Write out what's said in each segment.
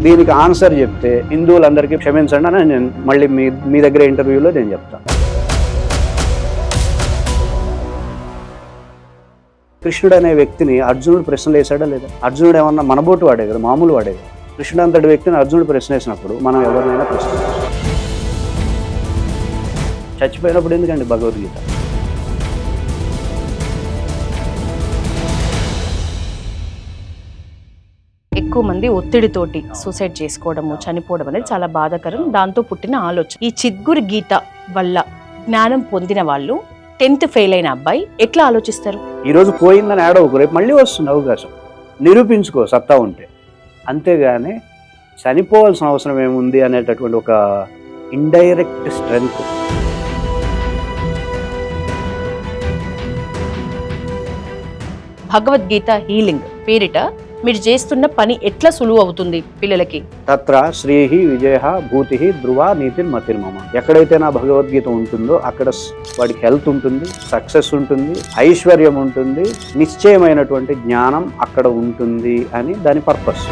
దీనికి ఆన్సర్ చెప్తే హిందువులందరికీ క్షమించండి అని నేను మళ్ళీ మీ దగ్గర ఇంటర్వ్యూలో నేను చెప్తాను. కృష్ణుడు అనే వ్యక్తిని అర్జునుడు ప్రశ్నలు వేశాడా లేదా? అర్జునుడు ఏమన్నా మనబోటు వాడే కదా, మామూలు వాడే కదా. కృష్ణుడు అంతటి వ్యక్తిని అర్జునుడు ప్రశ్న వేసినప్పుడు మనం ఎవరినైనా ప్రశ్న చచ్చిపోయినప్పుడు ఎందుకండి భగవద్గీత? ఎక్కువ మంది ఒత్తిడితోటి సూసైడ్ చేసుకోవడము, చనిపోవడం అనేది చాలా బాధాకరం. దాంతో పుట్టిన ఆలోచన. ఈ చిద్గురు గీత వల్ల జ్ఞానం పొందిన వాళ్ళు 10th ఫెయిల్ అయిన అబ్బాయి ఎట్లా ఆలోచిస్తారు? ఈరోజు పోయిందని ఆడవకు, రేపు మళ్ళీ వస్తుంది అవకాశం. నిరూపించుకో సత్తా ఉంటే. అంతేగాని చనిపోవాల్సిన అవసరం ఏముంది అనేటటువంటి ఒక ఇండైరెక్ట్ స్ట్రెంగ్త్. భగవద్గీత హీలింగ్ పేరిట మీరు చేస్తున్న పని ఎట్లా సులువు అవుతుంది పిల్లలకి? తత్ర శ్రీహి విజయ భూతి ధ్రువ నీతిర్మతిర్మమ. ఎక్కడైతే నా భగవద్గీత ఉంటుందో అక్కడ వాడికి హెల్త్ ఉంటుంది, సక్సెస్ ఉంటుంది, ఐశ్వర్యం ఉంటుంది, నిశ్చయమైనటువంటి జ్ఞానం అక్కడ ఉంటుంది అని దాని పర్పస్.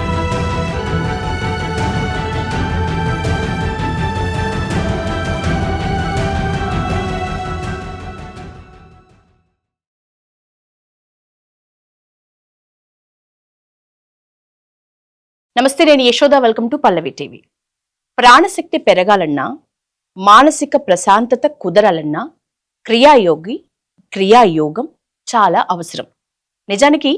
నమస్తే, నేను Yashoda. Welcome to Pallavi TV. ప్రాణశక్తి పెరగాలన్నా, మానసిక ప్రశాంతత కుదరాలన్నా క్రియాయోగం చాలా అవసరం. నిజానికి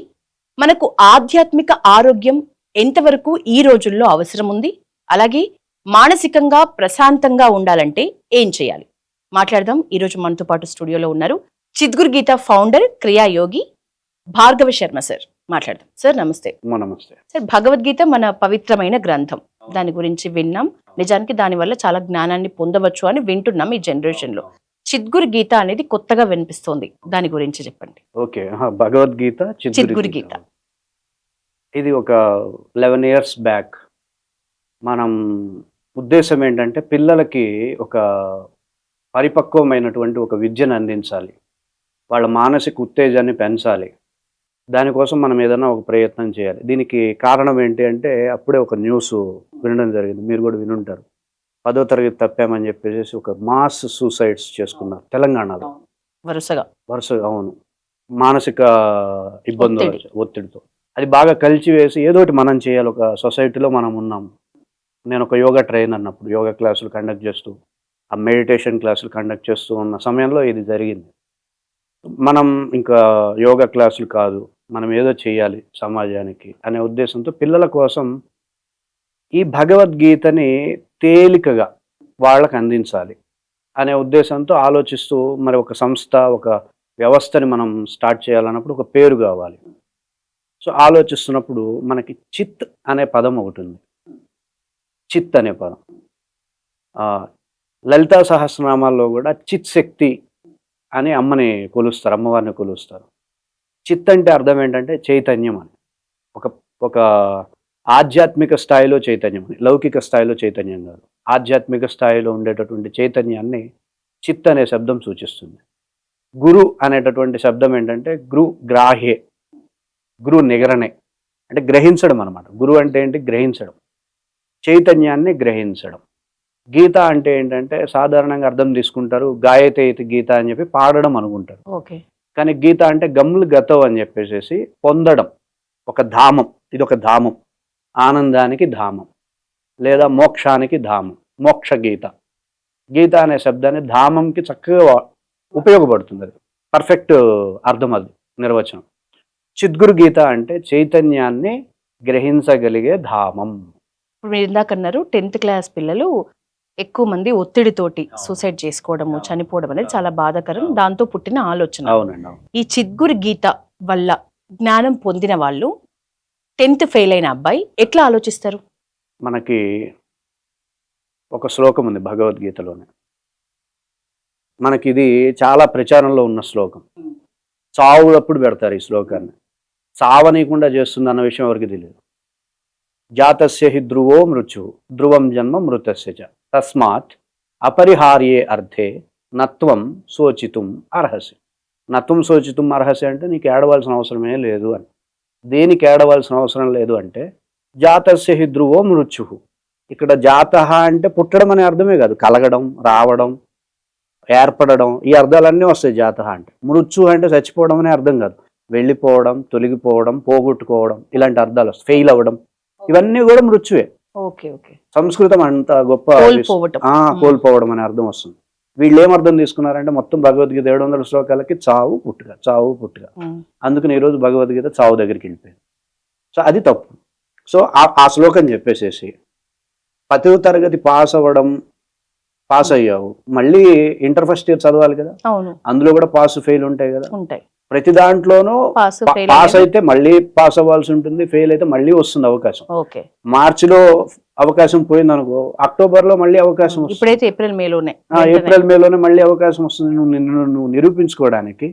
మనకు ఆధ్యాత్మిక ఆరోగ్యం ఎంతవరకు ఈ రోజుల్లో అవసరం ఉంది, అలాగే మానసికంగా ప్రశాంతంగా ఉండాలంటే ఏం చేయాలి మాట్లాడదాం. ఈరోజు మనతో పాటు స్టూడియోలో ఉన్నారు చిద్గురు గీత ఫౌండర్, క్రియాయోగి భార్గవ శర్మ సార్. మాట్లాడదాం. సార్ నమస్తే. నమస్తే సార్, భగవద్గీత మన పవిత్రమైన గ్రంథం. దాని గురించి విన్నాం. నిజానికి దాని వల్ల చాలా జ్ఞానాన్ని పొందవచ్చు అని వింటున్నాం ఈ జనరేషన్ లో. చిద్గురు గీత అనేది కొత్తగా వినిపిస్తోంది, దాని గురించి చెప్పండి. ఓకే, భగవద్గీత చిద్గురు గీత ఇది ఒక 11 years బ్యాక్. మనం ఉద్దేశం ఏంటంటే పిల్లలకి ఒక పరిపక్వమైనటువంటి ఒక విద్యను అందించాలి, వాళ్ళ మానసిక ఉత్తేజాన్ని పెంచాలి. దానికోసం మనం ఏదైనా ఒక ప్రయత్నం చేయాలి. దీనికి కారణం ఏంటి అంటే, అప్పుడే ఒక న్యూస్ వినడం జరిగింది, మీరు కూడా వినుంటారు. 10వ తరగతి తప్పామని చెప్పేసి ఒక మాస్ సూసైడ్స్ చేసుకున్నారు తెలంగాణలో వరుసగా. అవును, మానసిక ఇబ్బందులు, ఒత్తిడితో. అది బాగా కలిసివేసి ఏదోటి మనం చేయాలి. ఒక సొసైటీలో మనం ఉన్నాం. నేను ఒక యోగా ట్రైనర్ అన్నప్పుడు యోగా క్లాసులు కండక్ట్ చేస్తూ, ఆ మెడిటేషన్ క్లాసులు కండక్ట్ చేస్తూ ఉన్న సమయంలో ఇది జరిగింది. మనం ఇంకా యోగా క్లాసులు కాదు, మనం ఏదో చేయాలి సమాజానికి అనే ఉద్దేశంతో పిల్లల కోసం ఈ భగవద్గీతని తేలికగా వాళ్ళకు అందించాలి అనే ఉద్దేశంతో ఆలోచిస్తూ, మరి ఒక సంస్థ, ఒక వ్యవస్థని మనం స్టార్ట్ చేయాలన్నప్పుడు ఒక పేరు కావాలి. సో ఆలోచిస్తున్నప్పుడు మనకి చిత్ అనే పదం ఒకటి ఉంది. చిత్ అనే పదం లలితా సహస్రనామాల్లో కూడా చిత్ శక్తి అని అమ్మని కొలుస్తారు, అమ్మవారిని కొలుస్తారు. చిత్ అంటే అర్థం ఏంటంటే చైతన్యం అని. ఒక ఆధ్యాత్మిక స్థాయిలో చైతన్యం అని, లౌకిక స్థాయిలో చైతన్యం కాదు. ఆధ్యాత్మిక స్థాయిలో ఉండేటటువంటి చైతన్యాన్ని చిత్ అనే శబ్దం సూచిస్తుంది. గురు అనేటటువంటి శబ్దం ఏంటంటే గ్రాహ్యే, గురు నిగరణే, అంటే గ్రహించడం అనమాట. గురు అంటే ఏంటి? గ్రహించడం, చైతన్యాన్ని గ్రహించడం. గీత అంటే ఏంటంటే సాధారణంగా అర్థం తీసుకుంటారు, గాయతే ఇతి గీత అని చెప్పి పాడడం అనుకుంటారు. ఓకే, కానీ గీత అంటే గమ్ములు గతం అని చెప్పేసి పొందడం, ఒక ధామం. ఇది ఒక ధామం, ఆనందానికి ధామం లేదా మోక్షానికి ధామం, మోక్ష గీత. గీత అనే శబ్దాన్ని ధామంకి చక్కగా ఉపయోగపడుతుంది. అది పర్ఫెక్ట్ అర్థం, అది నిర్వచనం. చిద్గురు గీత అంటే చైతన్యాన్ని గ్రహించగలిగే ధామం. ఇప్పుడు మీరు ఇందాక అన్నారు 10th క్లాస్ పిల్లలు ఎక్కువ మంది ఒత్తిడితోటి సూసైడ్ చేసుకోవడము, చనిపోవడం అనేది చాలా బాధాకరం. దాంతో పుట్టిన ఆలోచన. అవునండి. ఈ చిద్గురు గీత వల్ల జ్ఞానం పొందిన వాళ్ళు 10th ఫెయిల్ అయిన అబ్బాయి ఎట్లా ఆలోచిస్తారు? మనకి ఒక శ్లోకం ఉంది భగవద్గీతలోనే, మనకి ఇది చాలా ప్రచారంలో ఉన్న శ్లోకం. చావులప్పుడు పెడతారు ఈ శ్లోకాన్ని. చావనీయకుండా చేస్తుంది అన్న విషయం ఎవరికి తెలియదు. జాతస్య హి ధ్రువో మృత్యు ధ్రువం జన్మ మృతస్య చ తస్మాత్ అపరిహార్యే అర్థే నత్వం శోచితుం అర్హసి. నత్వం శోచితుం అర్హసి అంటే నీకు ఏడవలసిన అవసరమే లేదు అని. దేనికి ఏడవలసిన అవసరం లేదు అంటే జాతస్య హి ధ్రువో మృత్యు. ఇక్కడ జాతః అంటే పుట్టడం అనే అర్థమే కాదు, కలగడం, రావడం, ఏర్పడడం, ఈ అర్థాలన్నీ వస్తాయి జాతః అంటే. మృత్యు అంటే చచ్చిపోవడం అనే అర్థం కాదు, వెళ్ళిపోవడం, తొలగిపోవడం, పోగొట్టుకోవడం, ఇలాంటి అర్థాలు వస్తాయి. ఫెయిల్ అవ్వడం, ఇవన్నీ కూడా మృత్యువే. Okay okay. సంస్కృతం అంత గొప్ప కోల్పోవటం. కోల్పోవడం అనే అర్థం వస్తుంది. వీళ్ళు ఏం అర్థం తీసుకున్నారంటే మొత్తం భగవద్గీత 700 శ్లోకాలకి చావు పుట్టుక, చావు పుట్టుక. అందుకని ఈరోజు భగవద్గీత చావు దగ్గరికి వెళ్ళిపోయింది. సో అది తప్పు. సో ఆ శ్లోకం చెప్పేసేసి 10వ తరగతి పాస్ అవ్వడం, పాస్ అయ్యావు, మళ్ళీ ఇంటర్ ఫస్ట్ ఇయర్ చదవాలి కదా, అవును, అందులో కూడా పాస్ ఫెయిల్ ఉంటాయి కదా. ఉంటాయి. ప్రతి దాంట్లోనూ పాస్ అయితే మళ్ళీ పాస్ అవ్వాల్సి ఉంటుంది, ఫెయిల్ అయితే మళ్ళీ వస్తుంది అవకాశం. ఓకే. మార్చిలో అవకాశం పోయింది అనుకో, అక్టోబర్ లో మళ్ళీ అవకాశం వస్తుంది. ఇప్పుడైతే ఏప్రిల్ మేలోనే మళ్ళీ అవకాశం వస్తుంది. నువ్వు నిరూపించుకోవడానికి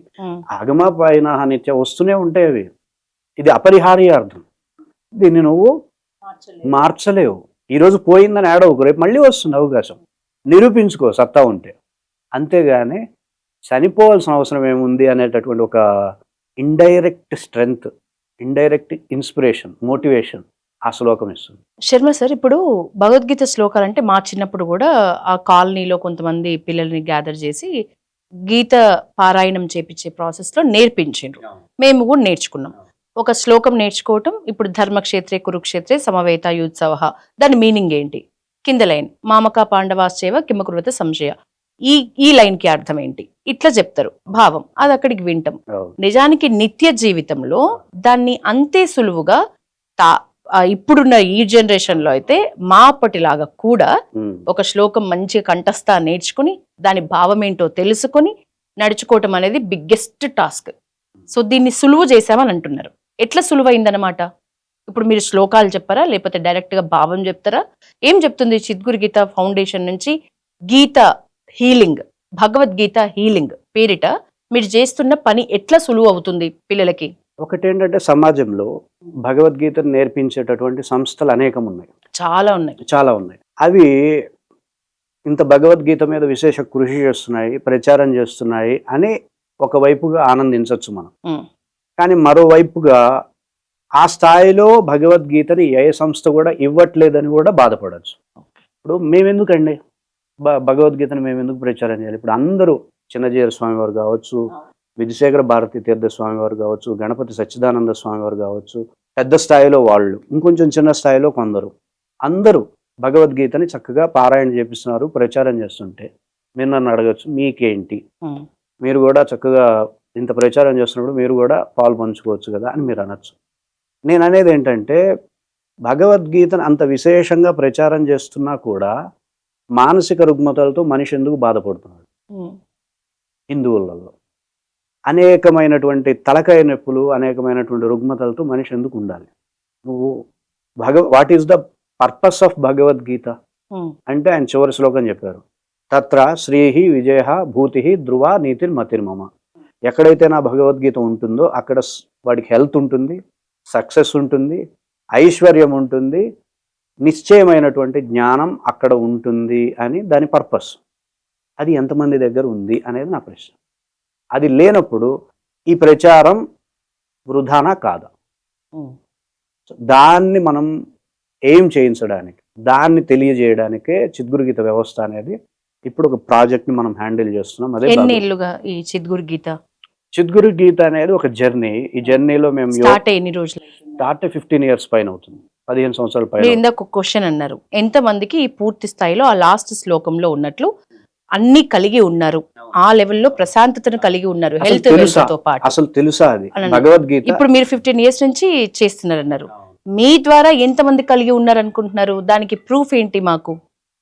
ఆగమాపైన నిత్య వస్తూనే ఉంటాయి అవి. ఇది అపరిహార్యార్థం, దీన్ని నువ్వు మార్చలేవు. ఈరోజు పోయిందని ఆడవకు, రేపు మళ్ళీ వస్తుంది అవకాశం. నిరూపించుకో సత్తా ఉంటే, అంతేగాని చనిపోవాల్సిన అవసరం ఏముంది అనేటటువంటి ఒక indirect strength, indirect inspiration, motivation ఆ శ్లోకం ఇస్తుంది. శర్మ సార్, ఇప్పుడు భగవద్గీత శ్లోకాలు అంటే మా చిన్నప్పుడు కూడా ఆ కాలనీలో కొంతమంది పిల్లల్ని గ్యాదర్ చేసి గీత పారాయణం చేపించే ప్రాసెస్ లో నేర్పించారు. మేము కూడా నేర్చుకున్నాం. ఒక శ్లోకం నేర్చుకోవటం, ఇప్పుడు ధర్మక్షేత్రే కురుక్షేత్రే సమవేత యుత్సవ, దాని మీనింగ్ ఏంటి, కింద లైన్ మామక పాండవాశ్చేవ కిమకుర్వత సంశయ, ఈ లైన్ కి అర్థం ఏంటి, ఇట్లా చెప్తారు భావం, అది అక్కడికి వింటాం. నిజానికి నిత్య జీవితంలో దాన్ని అంతే సులువుగా ఇప్పుడున్న ఈ జనరేషన్ లో అయితే మా అప్పటిలాగా కూడా ఒక శ్లోకం మంచిగా కంఠస్థ నేర్చుకుని దాని భావం ఏంటో తెలుసుకొని నడుచుకోవటం అనేది బిగ్గెస్ట్ టాస్క్. సో దీన్ని సులువు చేసామని అంటున్నారు. ఎట్లా సులువైందనమాట? ఇప్పుడు మీరు శ్లోకాలు చెప్పారా, లేకపోతే డైరెక్ట్ గా భావం చెప్తారా? ఏం చెప్తుంది చిద్గురు గీత ఫౌండేషన్ నుంచి గీత హీలింగ్, భగవద్గీత హీలింగ్ పేరిట మీరు చేస్తున్న పని ఎట్లా సులువు అవుతుంది పిల్లలకి? ఒకటేంటంటే సమాజంలో భగవద్గీతను నేర్పించేటటువంటి సంస్థలు అనేకం ఉన్నాయి, చాలా ఉన్నాయి. అవి ఇంత భగవద్గీత మీద విశేష కృషి చేస్తున్నాయి, ప్రచారం చేస్తున్నాయి అని ఒకవైపుగా ఆనందించవచ్చు మనం. కానీ మరోవైపుగా ఆ స్థాయిలో భగవద్గీతని ఏ సంస్థ కూడా ఇవ్వట్లేదని కూడా బాధపడచ్చు. ఇప్పుడు మేమెందుకండి భగవద్గీతను మేమెందుకు ప్రచారం చేయాలి? ఇప్పుడు అందరూ చిన్నజీయర స్వామి వారు కావచ్చు, విధుశేఖర భారతీ తీర్థ స్వామి వారు కావచ్చు, గణపతి సచ్చిదానంద స్వామి వారు కావచ్చు, పెద్ద స్థాయిలో వాళ్ళు, ఇంకొంచెం చిన్న స్థాయిలో కొందరు, అందరూ భగవద్గీతని చక్కగా పారాయణ చేపిస్తున్నారు, ప్రచారం చేస్తుంటే మీరు నన్ను అడగచ్చు, మీకేంటి, మీరు కూడా చక్కగా ఇంత ప్రచారం చేస్తున్నప్పుడు మీరు కూడా పాలు పంచుకోవచ్చు కదా అని మీరు అనొచ్చు. నేను అనేది ఏంటంటే భగవద్గీతను అంత విశేషంగా ప్రచారం చేస్తున్నా కూడా మానసిక రుగ్మతలతో మనిషి ఎందుకు బాధపడుతున్నాడు? హిందువులలో అనేకమైనటువంటి తలకాయ నొప్పులు, అనేకమైనటువంటి రుగ్మతలతో మనిషి ఎందుకు ఉండాలి? నువ్వు what is the purpose of Bhagavad Gita అంటే ఆయన చివరి శ్లోకం చెప్పారు, తత్ర శ్రీహి విజయ భూతి ధ్రువ నీతిర్ మతిర్మమ. ఎక్కడైతే నా భగవద్గీత ఉంటుందో అక్కడ వాడికి హెల్త్ ఉంటుంది, సక్సెస్ ఉంటుంది, ఐశ్వర్యం ఉంటుంది, నిశ్చయమైనటువంటి జ్ఞానం అక్కడ ఉంటుంది అని దాని పర్పస్. అది ఎంతమంది దగ్గర ఉంది అనేది నా ప్రశ్న. అది లేనప్పుడు ఈ ప్రచారం వృధానా కాదా? దాన్ని మనం ఏం చేయించడానికి, దాన్ని తెలియజేయడానికే చిద్గురు గీత వ్యవస్థ అనేది ఇప్పుడు ఒక ప్రాజెక్ట్ ని మనం హ్యాండిల్ చేస్తున్నాం. అదే ఈ చిద్గురు గీత అనేది ఒక జర్నీ. ఈ జర్నీలో మేము ఎన్ని రోజులు స్టార్ట్ 15 years పైన అవుతుంది, 15 సంవత్సరాల పైన. ఇందాక ఒక క్వశ్చన్ అన్నారు, ఎంత మందికి ఈ పూర్తి స్థాయిలో ఆ లాస్ట్ శ్లోకంలో ఉన్నట్లు అన్ని కలిగి ఉన్నారు, ఆ లెవెల్లో ప్రశాంతతను కలిగి ఉన్నారు, హెల్త్ తో పాటు? అసలు తెలుసా అది భగవద్గీత? ఇప్పుడు మీరు 15 years నుంచి చేస్తున్నారు అన్నారు, మీ ద్వారా ఎంత మంది కలిగి ఉన్నారు అనుకుంటున్నారు? దానికి ప్రూఫ్ ఏంటి మాకు?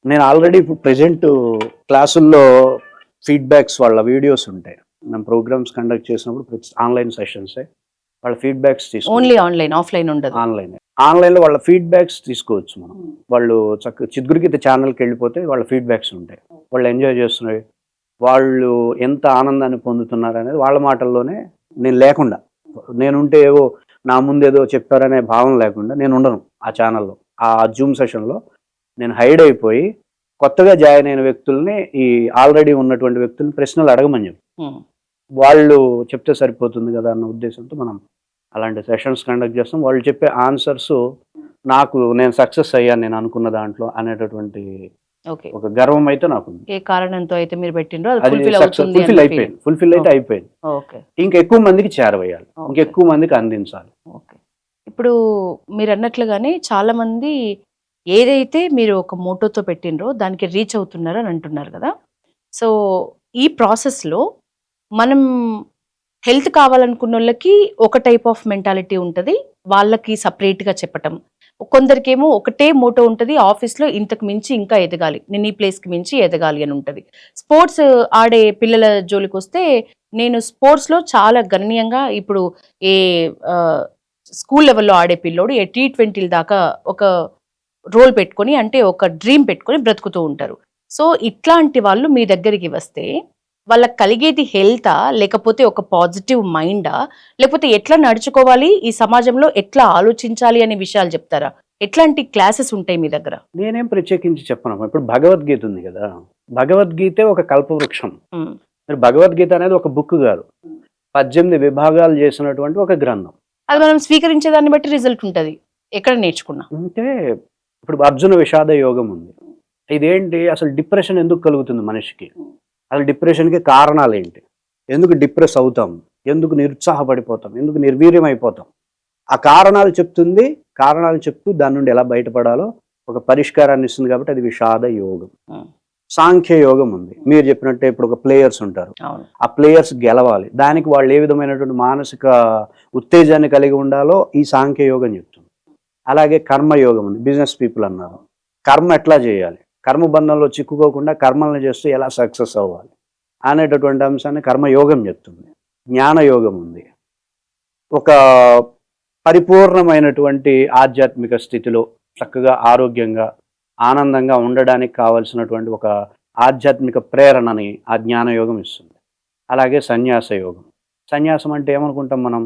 నేను ఆల్రెడీ ఇప్పుడు ప్రెసెంట్ క్లాసుల్లో ఫీడ్బ్యాక్స్ వాళ్ళ వీడియోస్ ఉంటాయి. మనం ప్రోగ్రామ్స్ కండక్ట్ చేసినప్పుడు ఆన్లైన్ సెషన్స్, వాళ్ళ ఫీడ్బ్యాక్స్ తీసుకో. ఓన్లీ ఆన్లైన్, ఆఫ్లైన్ ఉండదు? ఆన్లైన్లో వాళ్ళ ఫీడ్బ్యాక్స్ తీసుకోవచ్చు మనం. వాళ్ళు చక్కగా చిద్గురు గీత ఛానల్కి వెళ్ళిపోతే వాళ్ళ ఫీడ్బ్యాక్స్ ఉంటాయి. వాళ్ళు ఎంజాయ్ చేస్తున్నారు, వాళ్ళు ఎంత ఆనందాన్ని పొందుతున్నారు అనేది వాళ్ళ మాటల్లోనే. నేను లేకుండా, నేనుంటే ఏవో నా ముందేదో చెప్పారనే భావం లేకుండా నేను ఉండను ఆ ఛానల్లో. ఆ జూమ్ సెషన్లో నేను హైడ్ అయిపోయి కొత్తగా జాయిన్ అయిన వ్యక్తుల్ని, ఈ ఆల్రెడీ ఉన్నటువంటి వ్యక్తుల్ని ప్రశ్నలు అడగమని చెప్పి వాళ్ళు చెప్తే సరిపోతుంది కదా అన్న ఉద్దేశంతో మనం అలాంటి సెషన్స్ కండక్ట్ చేస్తాం. వాళ్ళు చెప్పే ఆన్సర్స్ నేను సక్సెస్ అయ్యాను నేను అనుకున్న దాంట్లో అనేటటువంటి ఓకే. ఒక గర్వం అయితే నాకుంది. ఏ కారణంతో అయితే మీరు పెట్టిండ్రో అది అది ఫుల్ఫిల్ అవుతుంది ఫుల్ఫిల్ అయిపోయింది, ఫుల్ఫిల్ అయితే అయిపోయింది. ఓకే. ఇంకెక్కువ మందికి చేరవేయాలి, ఇంకెక్కువ మందికి అందించాలి. ఓకే. ఇప్పుడు మీరు అన్నట్లుగానే చాలా మంది ఏదైతే మీరు ఒక మోటోతో పెట్టినరో దానికి రీచ్ అవుతున్నారు అని అంటున్నారు కదా. సో ఈ ప్రాసెస్లో మనం హెల్త్ కావాలనుకున్న వాళ్ళకి ఒక టైప్ ఆఫ్ మెంటాలిటీ ఉంటుంది, వాళ్ళకి సపరేట్గా చెప్పటం. కొందరికేమో ఒకటే మోటో ఉంటుంది, ఆఫీస్లో ఇంతకు మించి ఇంకా ఎదగాలి, నేను ఈ ప్లేస్కి మించి ఎదగాలి అని ఉంటుంది. స్పోర్ట్స్ ఆడే పిల్లల జోలికి వస్తే నేను స్పోర్ట్స్లో చాలా గణనీయంగా ఇప్పుడు ఏ స్కూల్ లెవెల్లో ఆడే పిల్లోడు ఏ T20 దాకా ఒక రోల్ పెట్టుకొని, అంటే ఒక డ్రీమ్ పెట్టుకొని బ్రతుకుతూ ఉంటారు. సో ఇట్లాంటి వాళ్ళు మీ దగ్గరికి వస్తే వాళ్ళకి కలిగేది హెల్తా, లేకపోతే ఒక పాజిటివ్ మైండా, లేకపోతే ఎట్లా నడుచుకోవాలి, ఈ సమాజంలో ఎట్లా ఆలోచించాలి అనే విషయాలు చెప్తారా? ఎట్లాంటి క్లాసెస్ ఉంటాయి మీ దగ్గర? నేనేం ప్రత్యేకించి చెప్పను. ఇప్పుడు భగవద్గీత ఉంది కదా, భగవద్గీతే ఒక కల్పవృక్షం. మరి భగవద్గీత అనేది ఒక బుక్ కాదు, 18 విభాగాలు చేసినటువంటి ఒక గ్రంథం. అది మనం స్వీకరించే దాన్ని బట్టి రిజల్ట్ ఉంటుంది, ఎక్కడ నేర్చుకున్నా. అంటే ఇప్పుడు అర్జున విషాద యోగం ఉంది. ఇదేంటి, అసలు డిప్రెషన్ ఎందుకు కలుగుతుంది మనిషికి, అసలు డిప్రెషన్కి కారణాలు ఏంటి, ఎందుకు డిప్రెస్ అవుతాం, ఎందుకు నిరుత్సాహపడిపోతాం, ఎందుకు నిర్వీర్యం అయిపోతాం, ఆ కారణాలు చెప్తుంది. కారణాలు చెప్తూ దాని నుండి ఎలా బయటపడాలో ఒక పరిష్కారాన్ని ఇస్తుంది. కాబట్టి అది విషాద యోగం. సాంఖ్య యోగం ఉంది, మీరు చెప్పినట్టే ఇప్పుడు ఒక ప్లేయర్స్ ఉంటారు, ఆ ప్లేయర్స్ గెలవాలి, దానికి వాళ్ళు ఏ విధమైనటువంటి మానసిక ఉత్తేజాన్ని కలిగి ఉండాలో ఈ సాంఖ్య యోగం చెప్తుంది. అలాగే కర్మయోగం ఉంది, బిజినెస్ పీపుల్ అన్నారు, కర్మ ఎట్లా చేయాలి, కర్మబంధంలో చిక్కుకోకుండా కర్మలను చేస్తూ ఎలా సక్సెస్ అవ్వాలి అనేటటువంటి అంశాన్ని కర్మయోగం చెప్తుంది. జ్ఞానయోగం ఉంది, ఒక పరిపూర్ణమైనటువంటి ఆధ్యాత్మిక స్థితిలో చక్కగా ఆరోగ్యంగా ఆనందంగా ఉండడానికి కావలసినటువంటి ఒక ఆధ్యాత్మిక ప్రేరణని ఆ జ్ఞానయోగం ఇస్తుంది. అలాగే సన్యాస యోగం. సన్యాసం అంటే ఏమనుకుంటాం మనం,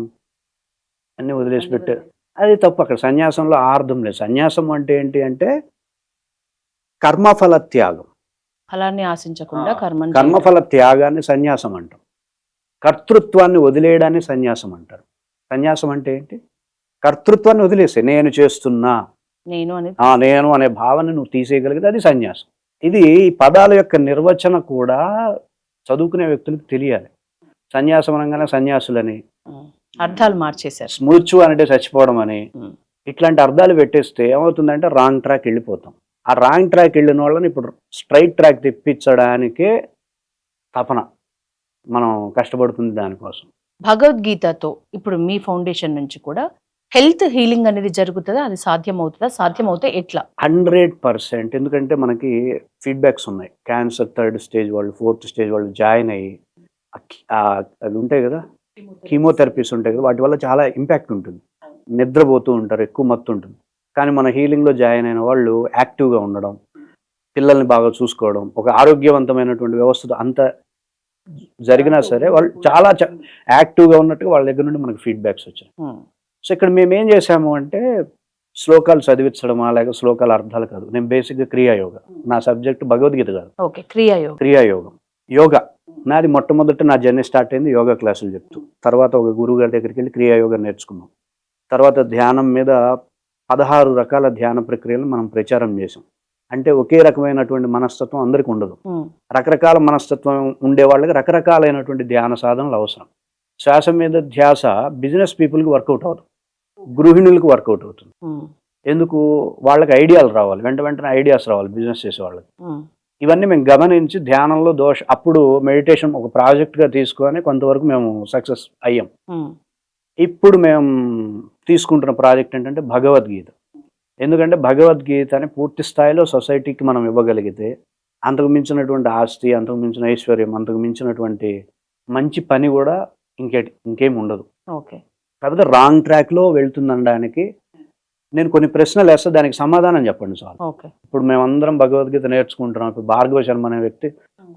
అన్నీ వదిలేసి పెట్టే, అది తప్పు. అక్కడ సన్యాసంలో ఆర్థం లేదు. సన్యాసం అంటే ఏంటి అంటే కర్మఫల త్యాగం, ఫలాన్ని ఆశించకుండా కర్మఫల త్యాగాన్ని సన్యాసం అంటాం. కర్తృత్వాన్ని వదిలేయడాన్ని సన్యాసం అంటారు. సన్యాసం అంటే ఏంటి, కర్తృత్వాన్ని వదిలేసే, నేను చేస్తున్నా, నేను అనే భావన నువ్వు తీసేయగలిగితే అది సన్యాసం. ఇది పదాల యొక్క నిర్వచన కూడా చదువుకునే వ్యక్తులకు తెలియాలి. సన్యాసం అనగానే సన్యాసులని అర్థాలు మార్చేశారు. స్మృత్యు అంటే చచ్చిపోవడం అని, ఇట్లాంటి అర్థాలు పెట్టేస్తే ఏమవుతుందంటే రాంగ్ ట్రాక్ వెళ్ళిపోతాం. ఆ రాంగ్ ట్రాక్ వెళ్ళిన వాళ్ళని ఇప్పుడు స్ట్రైట్ ట్రాక్ తెప్పించడానికే తపన, మనం కష్టపడుతుంది దానికోసం. భగవద్గీతతో ఇప్పుడు మీ ఫౌండేషన్ నుంచి కూడా హెల్త్ హీలింగ్ అనేది జరుగుతుందా, అది సాధ్యమవుతుందా, సాధ్యమవుతే ఎట్లా? 100%. ఎందుకంటే మనకి ఫీడ్బ్యాక్స్ ఉన్నాయి. క్యాన్సర్ 3rd స్టేజ్ వాళ్ళు, 4th స్టేజ్ వాళ్ళు జాయిన్ అయ్యి అది ఉంటాయి కదా, కీమోథెరపీస్ ఉంటాయి కదా, వాటి వల్ల చాలా ఇంపాక్ట్ ఉంటుంది. నిద్రపోతూ ఉంటారు, ఎక్కువ మత్తు ఉంటుంది. కానీ మన హీలింగ్లో జాయిన్ అయిన వాళ్ళు యాక్టివ్గా ఉండడం, పిల్లల్ని బాగా చూసుకోవడం, ఒక ఆరోగ్యవంతమైనటువంటి వ్యవస్థతో అంత జరిగినా సరే వాళ్ళు చాలా యాక్టివ్గా ఉన్నట్టుగా వాళ్ళ దగ్గర నుండి మనకు ఫీడ్బ్యాక్స్ వచ్చాయి. సో ఇక్కడ మేము ఏం చేసాము అంటే శ్లోకాలు చదివించడమా లేక శ్లోకాల అర్థాలు కాదు. నేను బేసిక్గా క్రియాయోగ, నా సబ్జెక్ట్ భగవద్గీత కాదు. ఓకే, క్రియాయోగం. యోగా నాది మొట్టమొదట నా జర్నీ స్టార్ట్ అయింది యోగా క్లాసులు చెప్తూ. తర్వాత ఒక గురువు గారి దగ్గరికి వెళ్ళి క్రియాయోగం నేర్చుకున్నాం. తర్వాత ధ్యానం మీద 16 రకాల ధ్యాన ప్రక్రియలు మనం ప్రచారం చేసాం. అంటే ఒకే రకమైనటువంటి మనస్తత్వం అందరికి ఉండదు. రకరకాల మనస్తత్వం ఉండే వాళ్ళకి రకరకాలైనటువంటి ధ్యాన సాధనలు అవసరం. శ్వాస మీద ధ్యాస బిజినెస్ పీపుల్కి వర్కౌట్ అవుతుంది, గృహిణులకు వర్కౌట్ అవుతుంది. ఎందుకు, వాళ్ళకి ఐడియాలు రావాలి, వెంటనే ఐడియాస్ రావాలి బిజినెస్ చేసే వాళ్ళకి. ఇవన్నీ మేము గమనించి ధ్యానంలో అప్పుడు మెడిటేషన్ ఒక ప్రాజెక్ట్గా తీసుకొని కొంతవరకు మేము సక్సెస్ అయ్యాం. ఇప్పుడు మేము తీసుకుంటున్న ప్రాజెక్ట్ ఏంటంటే భగవద్గీత. ఎందుకంటే భగవద్గీతని పూర్తి స్థాయిలో సొసైటీకి మనం ఇవ్వగలిగితే అంతకు మించినటువంటి ఆస్తి, అంతకు మించిన ఐశ్వర్యం, అంతకు మించినటువంటి మంచి పని కూడా ఇంకేం ఉండదు. కాకపోతే రాంగ్ ట్రాక్లో వెళ్తుందనడానికి నేను కొన్ని ప్రశ్నలు వేస్తే దానికి సమాధానం చెప్పండి సార్. ఇప్పుడు మేమందరం భగవద్గీత నేర్చుకుంటున్నాం. ఇప్పుడు భార్గవ శర్మ అనే వ్యక్తి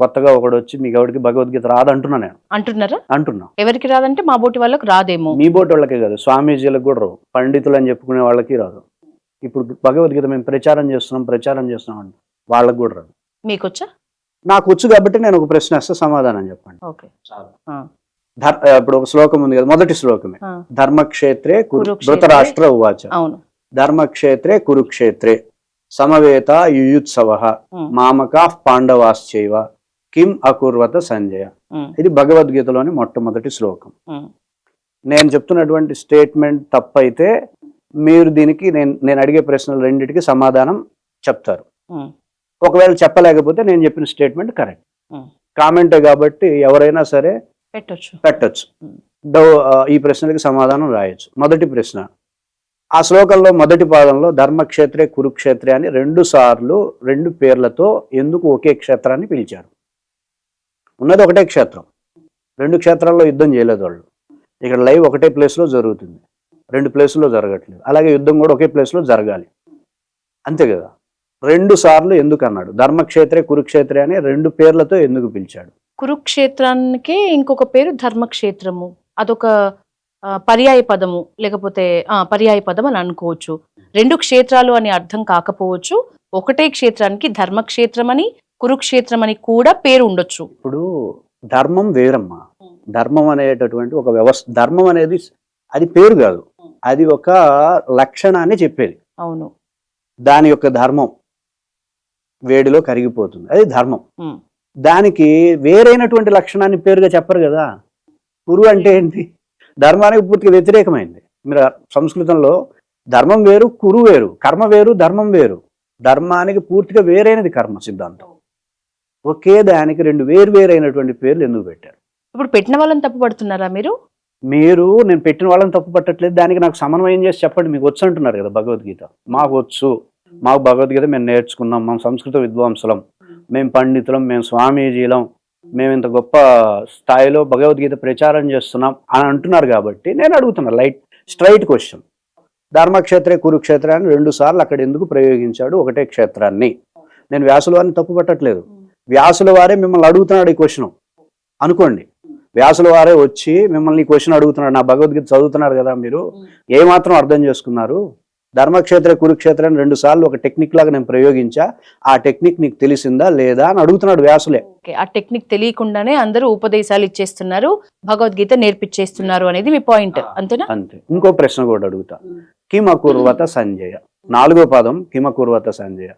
కొత్తగా ఒకడు వచ్చి మీకు ఎవరికి భగవద్గీత రాదంటున్నా నేను అంటున్నా. ఎవరికి రాదంటే మా బోటి వాళ్ళకి రాదేమో. మీ బోటి వాళ్ళకే కాదు, స్వామీజీలకు కూడా రావు, పండితులు అని చెప్పుకునే వాళ్ళకి రాదు. ఇప్పుడు భగవద్గీత మేము ప్రచారం చేస్తున్నాం అండి, వాళ్ళకి కూడా రాదు. మీకు వచ్చా? నాకు వచ్చు కాబట్టి నేను ఒక ప్రశ్న వేస్తే సమాధానం చెప్పండి. ఇప్పుడు ఒక శ్లోకం ఉంది కదా, మొదటి శ్లోకమే ధర్మక్షేత్రే ధృతరాష్ట్ర ఉవాచ. ధర్మక్షేత్రే కురుక్షేత్రే సమవేత యుయుత్సవ మామకా పాండవాశ్చైవ కిం అకుర్వత సంజయ. ఇది భగవద్గీతలోని మొట్టమొదటి శ్లోకం. నేను చెప్తున్నటువంటి స్టేట్మెంట్ తప్పైతే మీరు దీనికి నేను అడిగే ప్రశ్నలు రెండింటికి సమాధానం చెప్తారు. ఒకవేళ చెప్పలేకపోతే నేను చెప్పిన స్టేట్మెంట్ కరెక్ట్. కామెంటే కాబట్టి ఎవరైనా సరే పెట్టొచ్చు. ఈ ప్రశ్నలకి సమాధానం రాయొచ్చు. మొదటి ప్రశ్న, ఆ శ్లోకంలో మొదటి పాదంలో ధర్మక్షేత్రే కురుక్షేత్రే అని 2 సార్లు 2 పేర్లతో ఎందుకు ఒకే క్షేత్రాన్ని పిలిచారు? ఉన్నది ఒకటే క్షేత్రం, 2 క్షేత్రాల్లో యుద్ధం చేయలేదు వాళ్ళు. ఇక్కడ లైవ్ ఒకటే ప్లేస్లో జరుగుతుంది, 2 ప్లేసుల్లో జరగట్లేదు. అలాగే యుద్ధం కూడా ఒకే ప్లేస్లో జరగాలి, అంతే కదా. 2 సార్లు ఎందుకు అన్నాడు? ధర్మక్షేత్రే కురుక్షేత్రే అని 2 పేర్లతో ఎందుకు పిలిచాడు? కురుక్షేత్రానికే ఇంకొక పేరు ధర్మక్షేత్రము, అదొక పర్యాయ పదము, లేకపోతే పర్యాయ పదం అని అనుకోవచ్చు. 2 క్షేత్రాలు అని అర్థం కాకపోవచ్చు. ఒకటే క్షేత్రానికి ధర్మక్షేత్రం అని కురుక్షేత్రం అని కూడా పేరు ఉండొచ్చు. ఇప్పుడు ధర్మం వేరమ్మా. ధర్మం అనేటటువంటి ఒక వ్యవస్థ. ధర్మం అనేది అది పేరు కాదు, అది ఒక లక్షణాన్ని చెప్పేది. అవును, దాని యొక్క ధర్మం వేడిలో కరిగిపోతుంది, అది ధర్మం. దానికి వేరైనటువంటి లక్షణాన్ని పేరుగా చెప్పరు కదా. కురు అంటే ఏంటి? ధర్మానికి పూర్తిగా వ్యతిరేకమైంది. మీరు సంస్కృతంలో ధర్మం వేరు, కురు వేరు, కర్మ వేరు, ధర్మం వేరు. ధర్మానికి పూర్తిగా వేరైనది కర్మ సిద్ధాంతం. ఒకే దానికి 2 వేరైనటువంటి పేర్లు ఎందుకు పెట్టారు? ఇప్పుడు పెట్టిన వాళ్ళని తప్పు పడుతున్నారా మీరు? నేను పెట్టిన వాళ్ళని తప్పు పట్టట్లేదు. దానికి నాకు సమన్వయం చేసి చెప్పండి. మీకు వచ్చు అంటున్నారు కదా భగవద్గీత. మాకు వచ్చు, మాకు భగవద్గీత మేము నేర్చుకున్నాం, మేము సంస్కృత విద్వాంసులం, మేము పండితులం, మేము స్వామీజీలం, మేము ఇంత గొప్ప స్థాయిలో భగవద్గీత ప్రచారం చేస్తున్నాం అని అంటున్నారు. కాబట్టి నేను అడుగుతున్నా స్ట్రైట్ క్వశ్చన్. ధర్మక్షేత్రే కురుక్షేత్ర అని 2 సార్లు అక్కడ ఎందుకు ప్రయోగించాడు ఒకటే క్షేత్రాన్ని? నేను వ్యాసుల వారిని తప్పు పట్టట్లేదు. వ్యాసుల వారే మిమ్మల్ని అడుగుతున్నాడు ఈ క్వశ్చన్ అనుకోండి. వ్యాసుల వారే వచ్చి మిమ్మల్ని ఈ క్వశ్చన్ అడుగుతున్నాడు. నా భగవద్గీత చదువుతున్నారు కదా, మీరు ఏమాత్రం అర్థం చేసుకున్నారు? ధర్మక్షేత్ర కురుక్షేత్రాన్ని 2 సార్లు ఒక టెక్నిక్ లాగా నేను ప్రయోగించా, ఆ టెక్నిక్ నీకు తెలిసిందా లేదా అని అడుగుతున్నాడు వ్యాసులే. ఆ టెక్నిక్ తెలియకుండానే అందరూ ఉపదేశాలు ఇచ్చేస్తున్నారు, భగవద్గీత నేర్పించేస్తున్నారు అనేది మీ పాయింట్, అంతేనా? అంతే. ఇంకో ప్రశ్న కూడా అడుగుతా. కిమకుర్వత సంజయ, 4వ పదం కిమకుర్వత సంజయ.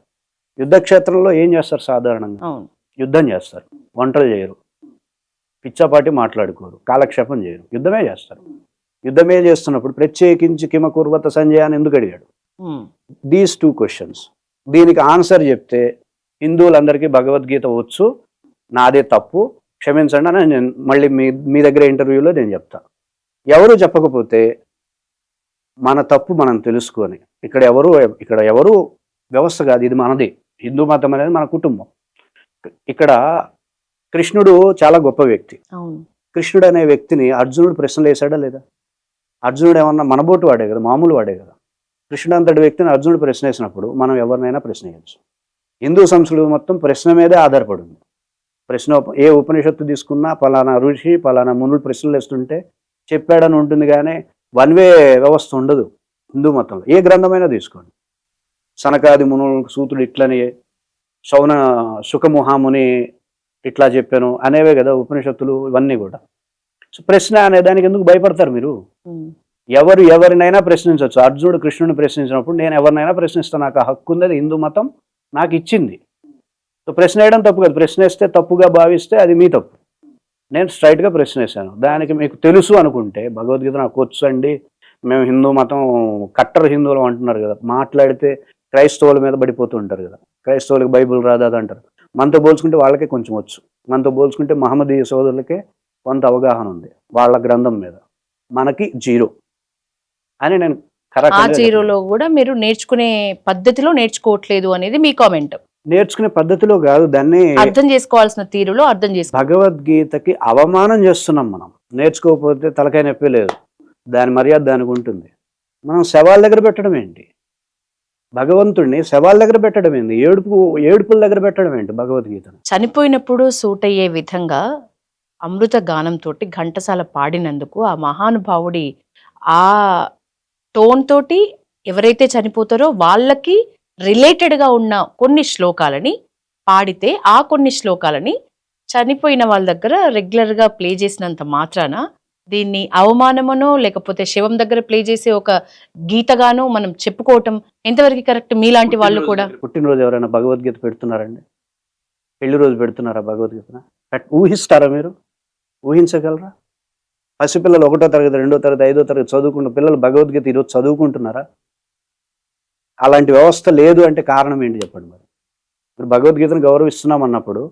యుద్ధక్షేత్రంలో ఏం చేస్తారు? సాధారణంగా యుద్ధం చేస్తారు, వంటలు చేయరు, పిచ్చాపాటి మాట్లాడుకోరు, కాలక్షేపం చేయరు, యుద్ధమే చేస్తారు. యుద్ధమే చేస్తున్నప్పుడు ప్రత్యేకించి కిమకుర్వత సంజయ అని ఎందుకు అడిగాడు? These 2 questions. దీనికి ఆన్సర్ చెప్తే హిందువులందరికీ భగవద్గీత వచ్చు, నాదే తప్పు, క్షమించండి అని నేను మళ్ళీ మీ దగ్గర ఇంటర్వ్యూలో నేను చెప్తా. ఎవరు చెప్పకపోతే మన తప్పు మనం తెలుసుకొని, ఇక్కడ ఎవరు వ్యవస్థ కాదు, ఇది మనది. హిందూ మతం అనేది మన కుటుంబం. ఇక్కడ కృష్ణుడు చాలా గొప్ప వ్యక్తి. కృష్ణుడు అనే వ్యక్తిని అర్జునుడు ప్రశ్నలు వేశాడా లేదా? అర్జునుడు ఏమన్నా మనబోటు వాడే కదా, మామూలు వాడే కదా. కృష్ణుడు అంతటి వ్యక్తిని అర్జునుడు ప్రశ్న వేసినప్పుడు మనం ఎవరినైనా ప్రశ్న వేయచ్చు. హిందూ సంస్కృతి మొత్తం ప్రశ్న మీదే ఆధారపడింది. ఏ ఉపనిషత్తు తీసుకున్నా పలానా ఋషి పలానా మునులు ప్రశ్నలు వేస్తుంటే చెప్పాడని ఉంటుంది, కానీ 1 వే వ్యవస్థ ఉండదు హిందూ మతంలో. ఏ గ్రంథమైనా తీసుకోండి. సనకాది మునులు సూతుడు ఇట్లని, సుఖముహాముని ఇట్లా చెప్పాను అనేవే కదా ఉపనిషత్తులు, ఇవన్నీ కూడా. సో ప్రశ్న అనే దానికి ఎందుకు భయపడతారు మీరు? ఎవరినైనా ప్రశ్నించవచ్చు. అర్జునుడు కృష్ణుని ప్రశ్నించినప్పుడు నేను ఎవరినైనా ప్రశ్నిస్తాను, నాకు ఆ హక్కు ఉంది, హిందూ మతం నాకు ఇచ్చింది. సో ప్రశ్న వేయడం తప్పు కాదు. ప్రశ్న వేస్తే తప్పుగా భావిస్తే అది మీ తప్పు. నేను స్ట్రైట్గా ప్రశ్న వేశాను. దానికి మీకు తెలుసు అనుకుంటే, భగవద్గీత నాకు వచ్చు అండి, మేము హిందూ మతం కట్టర్ హిందువులు అంటున్నారు కదా, మాట్లాడితే క్రైస్తవుల మీద పడిపోతూ ఉంటారు కదా, క్రైస్తవులకు బైబుల్ రాదా అంటారు. మనతో పోల్చుకుంటే వాళ్ళకే కొంచెం వచ్చు, మనతో పోల్చుకుంటే మహమ్మదీయ సోదరులకే కొంత అవగాహన ఉంది వాళ్ళ గ్రంథం మీద, మనకి 0 అని నేను ఆ 0లో కూడా మీరు నేర్చుకునే పద్ధతిలో నేర్చుకోవట్లేదు అనేది మీ కామెంట్. నేర్చుకునే పద్ధతిలో కాదు, దాన్ని అర్థం చేసుకోవాల్సిన తీరులో అర్థం చేసుకో. భగవద్గీతకి అవమానం చేస్తున్నాం మనం. నేర్చుకోకపోతే తలకాయ నొప్పి లేదు, దాని మర్యాద దానికి ఉంటుంది. మనం శవాల దగ్గర పెట్టడం ఏంటి? భగవంతుడిని శవాల దగ్గర పెట్టడం ఏంటి? ఏడుపుల దగ్గర పెట్టడం ఏంటి భగవద్గీతను? చనిపోయినప్పుడు సూట్ అయ్యే విధంగా అమృత గానంతో ఘంటసాల పాడినందుకు ఆ మహానుభావుడి ఆ టోన్ తోటి ఎవరైతే చనిపోతారో వాళ్ళకి రిలేటెడ్గా ఉన్న కొన్ని శ్లోకాలని పాడితే, ఆ కొన్ని శ్లోకాలని చనిపోయిన వాళ్ళ దగ్గర రెగ్యులర్గా ప్లే చేసినంత మాత్రాన దీన్ని అవమానమనో లేకపోతే శివం దగ్గర ప్లే చేసే ఒక గీతగానో మనం చెప్పుకోవటం ఎంతవరకు కరెక్ట్? మీలాంటి వాళ్ళు కూడా పుట్టినరోజు ఎవరైనా భగవద్గీత పెడుతున్నారండి? పెళ్లి రోజు పెడుతున్నారా భగవద్గీత? ఊహిస్తారా మీరు? ఊహించగలరా? పసిపిల్లలు 1వ తరగతి 2వ తరగతి 5వ తరగతి చదువుకున్న పిల్లలు భగవద్గీత ఈరోజు చదువుకుంటున్నారా? అలాంటి వ్యవస్థ లేదు అంటే కారణం ఏంటి చెప్పండి మరి? ఇప్పుడు భగవద్గీతను గౌరవిస్తున్నాం అన్నప్పుడు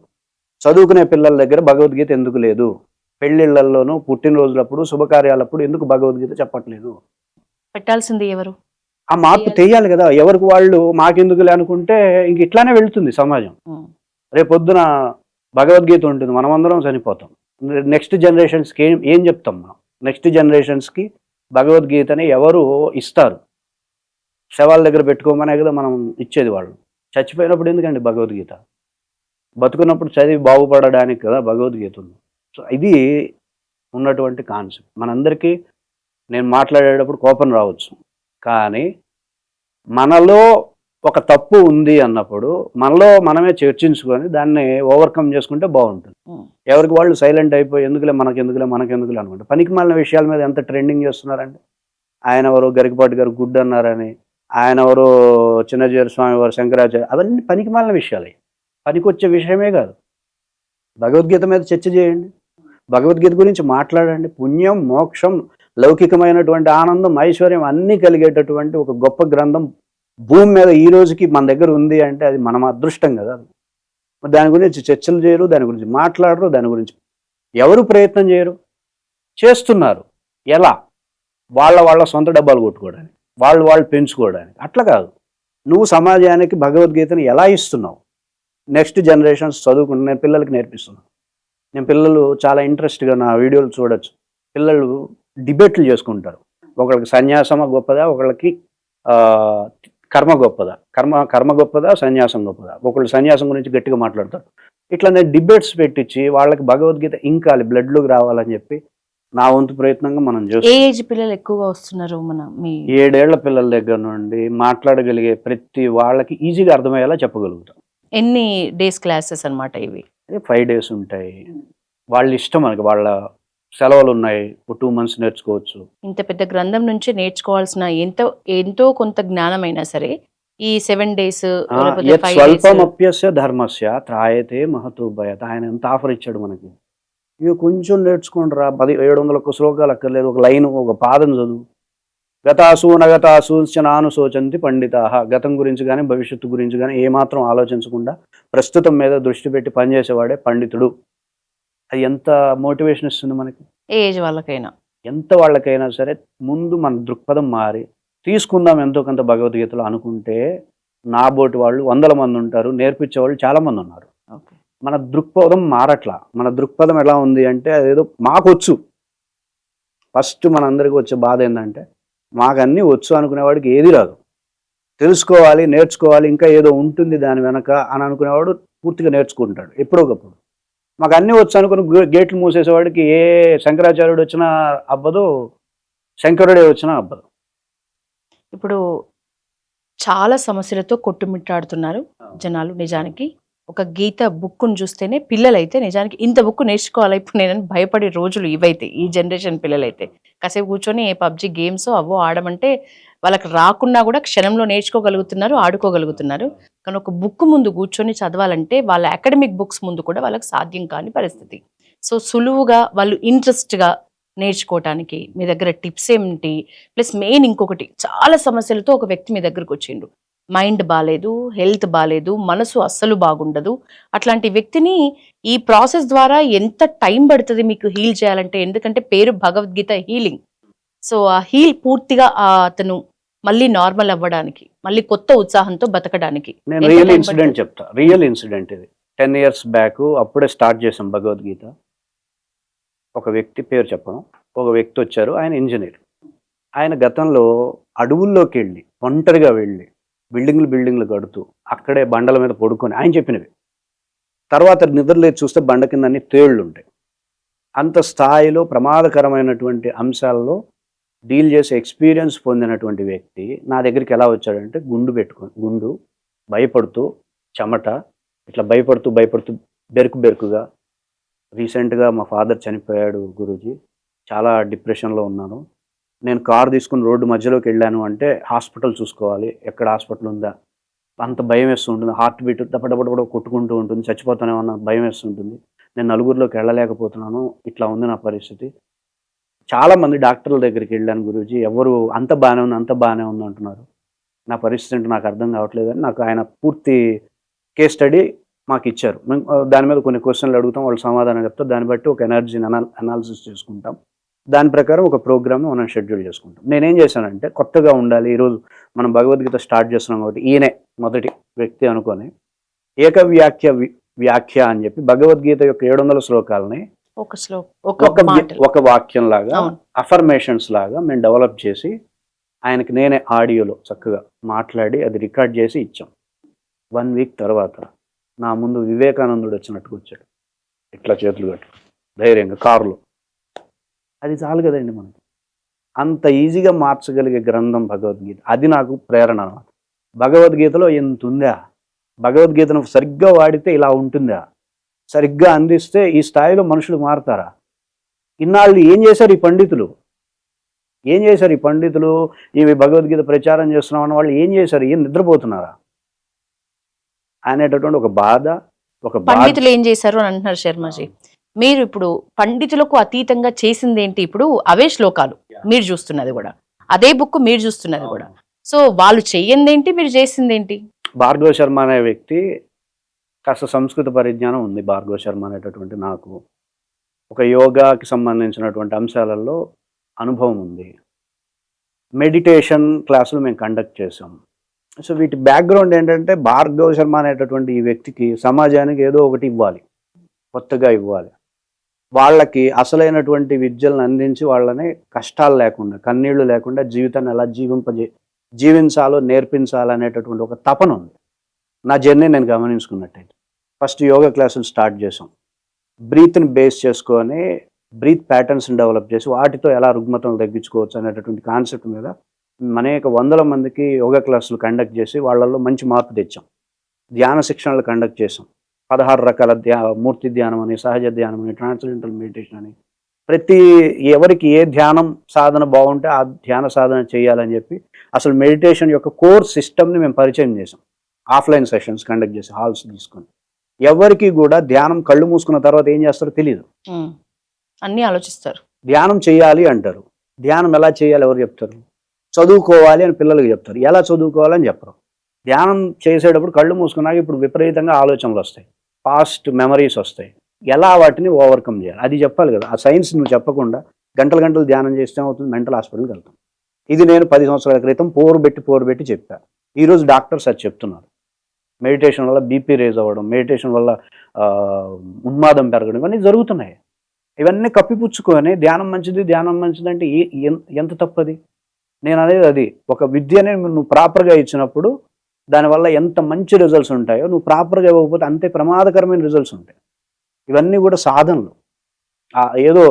చదువుకునే పిల్లల దగ్గర భగవద్గీత ఎందుకు లేదు? పెళ్లిళ్లలోనూ పుట్టినరోజులప్పుడు శుభకార్యాలప్పుడు ఎందుకు భగవద్గీత చెప్పట్లేదు? పెట్టాల్సింది ఎవరు? ఆ మార్పు తెయ్యాలి కదా. ఎవరికి వాళ్ళు మాకెందుకులే అనుకుంటే ఇంక ఇట్లానే వెళ్తుంది సమాజం. రేపొద్దున భగవద్గీత ఉంటుంది, మనమందరం చనిపోతాం. నెక్స్ట్ జనరేషన్స్కి ఏం చెప్తాం మనం? నెక్స్ట్ జనరేషన్స్కి భగవద్గీతని ఎవరు ఇస్తారు? శవాల దగ్గర పెట్టుకోమనే కదా మనం ఇచ్చేది. వాళ్ళు చచ్చిపోయినప్పుడు ఎందుకండి భగవద్గీత? బతుకున్నప్పుడు చదివి బాగుపడడానికి కదా భగవద్గీత ఉంది. సో ఇది ఉన్నటువంటి కాన్సెప్ట్. మనందరికీ నేను మాట్లాడేటప్పుడు కోపం రావచ్చు, కానీ మనలో ఒక తప్పు ఉంది అన్నప్పుడు మనలో మనమే చర్చించుకొని దాన్ని ఓవర్కమ్ చేసుకుంటే బాగుంటుంది. ఎవరికి వాళ్ళు సైలెంట్ అయిపోయి ఎందుకులే మనకెందుకులే అనుకుంటే పనికి మాలిన విషయాల మీద ఎంత ట్రెండింగ్ చేస్తున్నారండి. ఆయన ఎవరో గరికపాటి గారు గుడ్ అన్నారని, ఆయన ఎవరో చిన్నజీర స్వామి వారు శంకరాచార్య, అవన్నీ పనికి మాలిన విషయాలు. పనికొచ్చే విషయమే కాదు. భగవద్గీత మీద చర్చ చేయండి, భగవద్గీత గురించి మాట్లాడండి. పుణ్యం, మోక్షం, లౌకికమైనటువంటి ఆనందం, ఐశ్వర్యం అన్నీ కలిగేటటువంటి ఒక గొప్ప గ్రంథం భూమి మీద ఈ రోజుకి మన దగ్గర ఉంది అంటే అది మన అదృష్టం కదా. దాని గురించి చర్చలు చేయరు, దాని గురించి మాట్లాడరు, దాని గురించి ఎవరు ప్రయత్నం చేయరు. చేస్తున్నారు ఎలా? వాళ్ళ సొంత డబ్బాలు కొట్టుకోవడానికి, వాళ్ళు పెంచుకోవడానికి. అట్లా కాదు. నువ్వు సమాజానికి భగవద్గీతను ఎలా ఇస్తున్నావు? నెక్స్ట్ జనరేషన్స్ చదువుకుంటూ నేను పిల్లలకి నేర్పిస్తున్నాను. నేను పిల్లలు చాలా ఇంట్రెస్ట్గా నా వీడియోలు చూడొచ్చు. పిల్లలు డిబేట్లు చేసుకుంటారు. ఒకళ్ళకి సన్యాసమ గొప్పదా, ఒకళ్ళకి కర్మ గొప్పదా, కర్మ గొప్పదా, సన్యాసం గొప్పదా. ఒకళ్ళు సన్యాసం గురించి గట్టిగా మాట్లాడతారు. ఇట్లా నేను డిబేట్స్ పెట్టించి వాళ్ళకి భగవద్గీత ఇంకాలి, బ్లడ్లోకి రావాలని చెప్పి నా వంతు ప్రయత్నంగా మనం చేస్తాం. ఏ ఏజ్ పిల్లలు ఎక్కువగా వస్తున్నారు? 7 ఏళ్ల పిల్లల దగ్గర నుండి మాట్లాడగలిగే ప్రతి వాళ్ళకి ఈజీగా అర్థమయ్యేలా చెప్పగలుగుతాం. ఎన్ని డేస్ క్లాసెస్ అన్నమాట ఇవి? 5 days ఉంటాయి. వాళ్ళ ఇష్టం, మనకి వాళ్ళ సెలవులు ఉన్నాయి, 2 months నేర్చుకోవచ్చు. ఇంత పెద్ద గ్రంథం నుంచి నేర్చుకోవాల్సిన ఎంతో కొంత జ్ఞానమైనా సరే ఈ 7 days స్వల్పమప్యస్య ధర్మస్య త్రాయతే మహతో భయత. ఆయన ఎంత ఆఫర్ ఇచ్చాడు మనకి. ఇక కొంచెం నేర్చుకోండి రా, 700 శ్లోకాలు అక్కర్లేదు, ఒక లైన్, ఒక పాదం చదువు. గతాసు నగతాసు నానుశోచంతి పండితా. గతం గురించి కానీ భవిష్యత్తు గురించి కానీ ఏమాత్రం ఆలోచించకుండా ప్రస్తుతం మీద దృష్టి పెట్టి పనిచేసేవాడే పండితుడు. అది ఎంత మోటివేషన్ ఇస్తుంది మనకి. ఏ ఏజ్ వాళ్ళకైనా, ఎంత వాళ్ళకైనా సరే ముందు మన దృక్పథం మారి తీసుకుందాం ఎంతో కొంత భగవద్గీతలో అనుకుంటే నా బోటి వాళ్ళు 100 మంది ఉంటారు, నేర్పించే వాళ్ళు చాలా మంది ఉన్నారు. మన దృక్పథం మారట్లా. మన దృక్పథం ఎలా ఉంది అంటే అదేదో మాకొచ్చు. ఫస్ట్ మనందరికీ వచ్చే బాధ ఏంటంటే మాకన్నీ వచ్చు అనుకునేవాడికి ఏది రాదు. తెలుసుకోవాలి, నేర్చుకోవాలి, ఇంకా ఏదో ఉంటుంది దాని వెనక అని అనుకునేవాడు పూర్తిగా నేర్చుకుంటాడు ఎప్పుడోకప్పుడు. మాకు అన్నీ వచ్చు అనుకుని గేట్లు మూసేసేవాడికి ఏ శంకరాచార్యుడు వచ్చినా అవ్వదు, శంకరుడే వచ్చినా అవ్వదు. ఇప్పుడు చాలా సమస్యలతో కొట్టుమిట్టాడుతున్నారు జనాలు. నిజానికి ఒక గీత బుక్ను చూస్తేనే పిల్లలైతే నిజానికి ఇంత బుక్ నేర్చుకోవాలి ఇప్పుడు నేను భయపడే రోజులు ఇవైతే. ఈ జనరేషన్ పిల్లలైతే కాసేపు కూర్చొని పబ్జి గేమ్స్ అవో ఆడమంటే వాళ్ళకి రాకున్నా కూడా క్షణంలో నేర్చుకోగలుగుతున్నారు, ఆడుకోగలుగుతున్నారు. కానీ ఒక బుక్ ముందు కూర్చొని చదవాలంటే వాళ్ళ అకాడమిక్ బుక్స్ ముందు కూడా వాళ్ళకి సాధ్యం కాని పరిస్థితి. సో సులువుగా వాళ్ళు ఇంట్రెస్ట్గా నేర్చుకోవటానికి మీ దగ్గర టిప్స్ ఏమిటి? ప్లస్ మెయిన్ ఇంకొకటి, చాలా సమస్యలతో ఒక వ్యక్తి మీ దగ్గరకు వచ్చిండు. మైండ్ బాగాలేదు, హెల్త్ బాగాలేదు, మనసు అస్సలు బాగుండదు. అట్లాంటి వ్యక్తిని ఈ ప్రాసెస్ ద్వారా ఎంత టైం పడుతుంది మీకు హీల్ చేయాలంటే? ఎందుకంటే పేరు భగవద్గీత హీలింగ్. సో ఆ హీల్ పూర్తిగా అతను మళ్ళీ నార్మల్ అవ్వడానికి, మళ్ళీ కొత్త ఉత్సాహంతో బతకడానికి. నేను రియల్ ఇన్సిడెంట్ చెప్తా. రియల్ ఇన్సిడెంట్ ఇది. 10 years బ్యాక్ అప్పుడే స్టార్ట్ చేసాం భగవద్గీత. ఒక వ్యక్తి పేరు చెప్పను, ఒక వ్యక్తి వచ్చారు. ఆయన ఇంజనీర్. ఆయన గతంలో అడవుల్లోకి వెళ్ళి ఒంటరిగా వెళ్ళి బిల్డింగ్లు కడుతూ అక్కడే బండల మీద పడుకొని ఆయన చెప్పినవి. తర్వాత నిద్రలేచి చూస్తే బండ కింద అన్ని తేళ్లు ఉంటాయి. అంత స్థాయిలో ప్రమాదకరమైనటువంటి అంశాల్లో డీల్ చేసే ఎక్స్పీరియన్స్ పొందినటువంటి వ్యక్తి నా దగ్గరికి ఎలా వచ్చాడంటే గుండు భయపడుతూ చెమట ఇట్లా భయపడుతూ బెరుకుగా రీసెంట్గా మా ఫాదర్ చనిపోయాడు గురూజీ, చాలా డిప్రెషన్లో ఉన్నాను. నేను కారు తీసుకుని రోడ్డు మధ్యలోకి వెళ్ళాను అంటే హాస్పిటల్ చూసుకోవాలి, ఎక్కడ హాస్పిటల్ ఉందా, అంత భయం వేస్తూ ఉంటుంది. హార్ట్ బీట్ డబ్బడబడ కొట్టుకుంటూ ఉంటుంది, చచ్చిపోతానేమన్నా భయం వేస్తుంటుంది. నేను నలుగురిలోకి వెళ్ళలేకపోతున్నాను, ఇట్లా ఉంది నా పరిస్థితి. చాలామంది డాక్టర్ల దగ్గరికి వెళ్ళాను గురూజీ, ఎవరు అంత బాగానే ఉంది అంత బాగానే ఉంది అంటున్నారు. నా పరిస్థితి ఏంటో నాకు అర్థం కావట్లేదని నాకు ఆయన పూర్తి కేస్ స్టడీ మాకు ఇచ్చారు. దాని మీద కొన్ని క్వశ్చన్లు అడుగుతాం, వాళ్ళు సమాధానం చెప్తారు. దాన్ని బట్టి ఒక ఎనర్జీని అనాలిసిస్ చేసుకుంటాం. దాని ప్రకారం ఒక ప్రోగ్రామ్ని మనం షెడ్యూల్ చేసుకుంటాం. నేనేం చేశానంటే కొత్తగా ఉండాలి, ఈరోజు మనం భగవద్గీత స్టార్ట్ చేస్తున్నాం కాబట్టి ఈయనే మొదటి వ్యక్తి అనుకొని వ్యాఖ్య అని చెప్పి భగవద్గీత యొక్క 700 శ్లోకాలని ఒక వాక్యం లాగా అఫర్మేషన్స్ లాగా మేము డెవలప్ చేసి ఆయనకి నేనే ఆడియోలో చక్కగా మాట్లాడి అది రికార్డ్ చేసి ఇచ్చాం. 1 వీక్ తర్వాత నా ముందు వివేకానందుడు వచ్చినట్టుగా వచ్చాడు, ఇట్లా చేతులు కట్టు ధైర్యంగా కారులో. అది చాలు కదండి మనకి. అంత ఈజీగా మార్చగలిగే గ్రంథం భగవద్గీత. అది నాకు ప్రేరణ అన్నమాట. భగవద్గీతలో ఎంత ఉందా, భగవద్గీతను సరిగ్గా వాడితే ఇలా ఉంటుందా, సరిగ్గా అందిస్తే ఈ స్థాయిలో మనుషులు మారుతారా? ఇన్నాళ్ళు ఏం చేశారు ఈ పండితులు, ఏం చేశారు ఈ పండితులు, ఇవి భగవద్గీత ప్రచారం చేస్తున్నామన్న వాళ్ళు ఏం చేశారు, ఏం నిద్రపోతున్నారా అనేటటువంటి ఒక బాధ. పండితులు ఏం చేశారు అని అంటున్నారు శర్మజీ. మీరు ఇప్పుడు పండితులకు అతీతంగా చేసింది ఏంటి? ఇప్పుడు అవే శ్లోకాలు మీరు చూస్తున్నది కూడా, అదే బుక్ మీరు చూస్తున్నది కూడా. సో వాళ్ళు చెయ్యిందేంటి, మీరు చేసిందేంటి? భార్గవ శర్మ అనే వ్యక్తి కాస్త సంస్కృత పరిజ్ఞానం ఉంది. భార్గవ శర్మ అనేటటువంటి నాకు ఒక యోగాకి సంబంధించినటువంటి అంశాలలో అనుభవం ఉంది. మెడిటేషన్ క్లాసులు మేము కండక్ట్ చేసాం. సో వీటి బ్యాక్గ్రౌండ్ ఏంటంటే భార్గవ శర్మ అనేటటువంటి ఈ వ్యక్తికి సమాజానికి ఏదో ఒకటి ఇవ్వాలి, కొత్తగా ఇవ్వాలి. వాళ్ళకి అసలైనటువంటి విద్యలను అందించి వాళ్ళని కష్టాలు లేకుండా, కన్నీళ్లు లేకుండా జీవితాన్ని ఎలా జీవించాలో నేర్పించాలనేటటువంటి ఒక తపన ఉంది. నా జర్నీ నేను గమనించుకున్నట్టయితే ఫస్ట్ యోగా క్లాసులు స్టార్ట్ చేసాం. బ్రీత్ని బేస్ చేసుకొని బ్రీత్ ప్యాటర్న్స్ని డెవలప్ చేసి వాటితో ఎలా రుగ్మతలు తగ్గించుకోవచ్చు అనేటటువంటి కాన్సెప్ట్ మీద అనేక వందల మందికి యోగా క్లాసులు కండక్ట్ చేసి వాళ్ళల్లో మంచి మార్పు తెచ్చాం. ధ్యాన శిక్షణలు కండక్ట్ చేసాం. 16 రకాల మూర్తి ధ్యానం అని, సహజ ధ్యానం అని, ట్రాన్స్జెండెంటల్ మెడిటేషన్ అని, ప్రతి ఎవరికి ఏ ధ్యానం సాధన బాగుంటే ఆ ధ్యాన సాధన చేయాలని చెప్పి అసలు మెడిటేషన్ యొక్క కోర్ సిస్టమ్ని మేము పరిచయం చేసాం. ఆఫ్లైన్ సెషన్స్ కండక్ట్ చేసి హాల్స్ తీసుకొని ఎవరికి కూడా ధ్యానం కళ్ళు మూసుకున్న తర్వాత ఏం చేస్తారో తెలియదు, అన్నీ ఆలోచిస్తారు. ధ్యానం చేయాలి అంటారు, ధ్యానం ఎలా చేయాలి ఎవరు చెప్తారు? చదువుకోవాలి అని పిల్లలకి చెప్తారు, ఎలా చదువుకోవాలని చెప్పరు. ధ్యానం చేసేటప్పుడు కళ్ళు మూసుకున్నాక ఇప్పుడు విపరీతంగా ఆలోచనలు వస్తాయి, పాస్ట్ మెమరీస్ వస్తాయి, ఎలా వాటిని ఓవర్కమ్ చేయాలి అది చెప్పాలి కదా. ఆ సైన్స్ నువ్వు చెప్పకుండా గంటలు ధ్యానం చేస్తే అవుతుంది, మెంటల్ హాస్పిటల్కి వెళ్తాం. ఇది నేను 10 సంవత్సరాల క్రితం పోరు పెట్టి చెప్పా. ఈరోజు డాక్టర్స్ అది చెప్తున్నారు. మెడిటేషన్ వల్ల బీపీ రేజ్ అవ్వడం, మెడిటేషన్ వల్ల ఉన్మాదం పెరగడం, ఇవన్నీ జరుగుతున్నాయి. ఇవన్నీ కప్పిపుచ్చుకొని ధ్యానం మంచిది అంటే ఎంత తప్పది? నేను అనేది అది. ఒక విద్యని నువ్వు ప్రాపర్గా ఇచ్చినప్పుడు దానివల్ల ఎంత మంచి రిజల్ట్స్ ఉంటాయో, నువ్వు ప్రాపర్గా ఇవ్వకపోతే అంతే ప్రమాదకరమైన రిజల్ట్స్ ఉంటాయి. ఇవన్నీ కూడా సాధనలు. ఏదో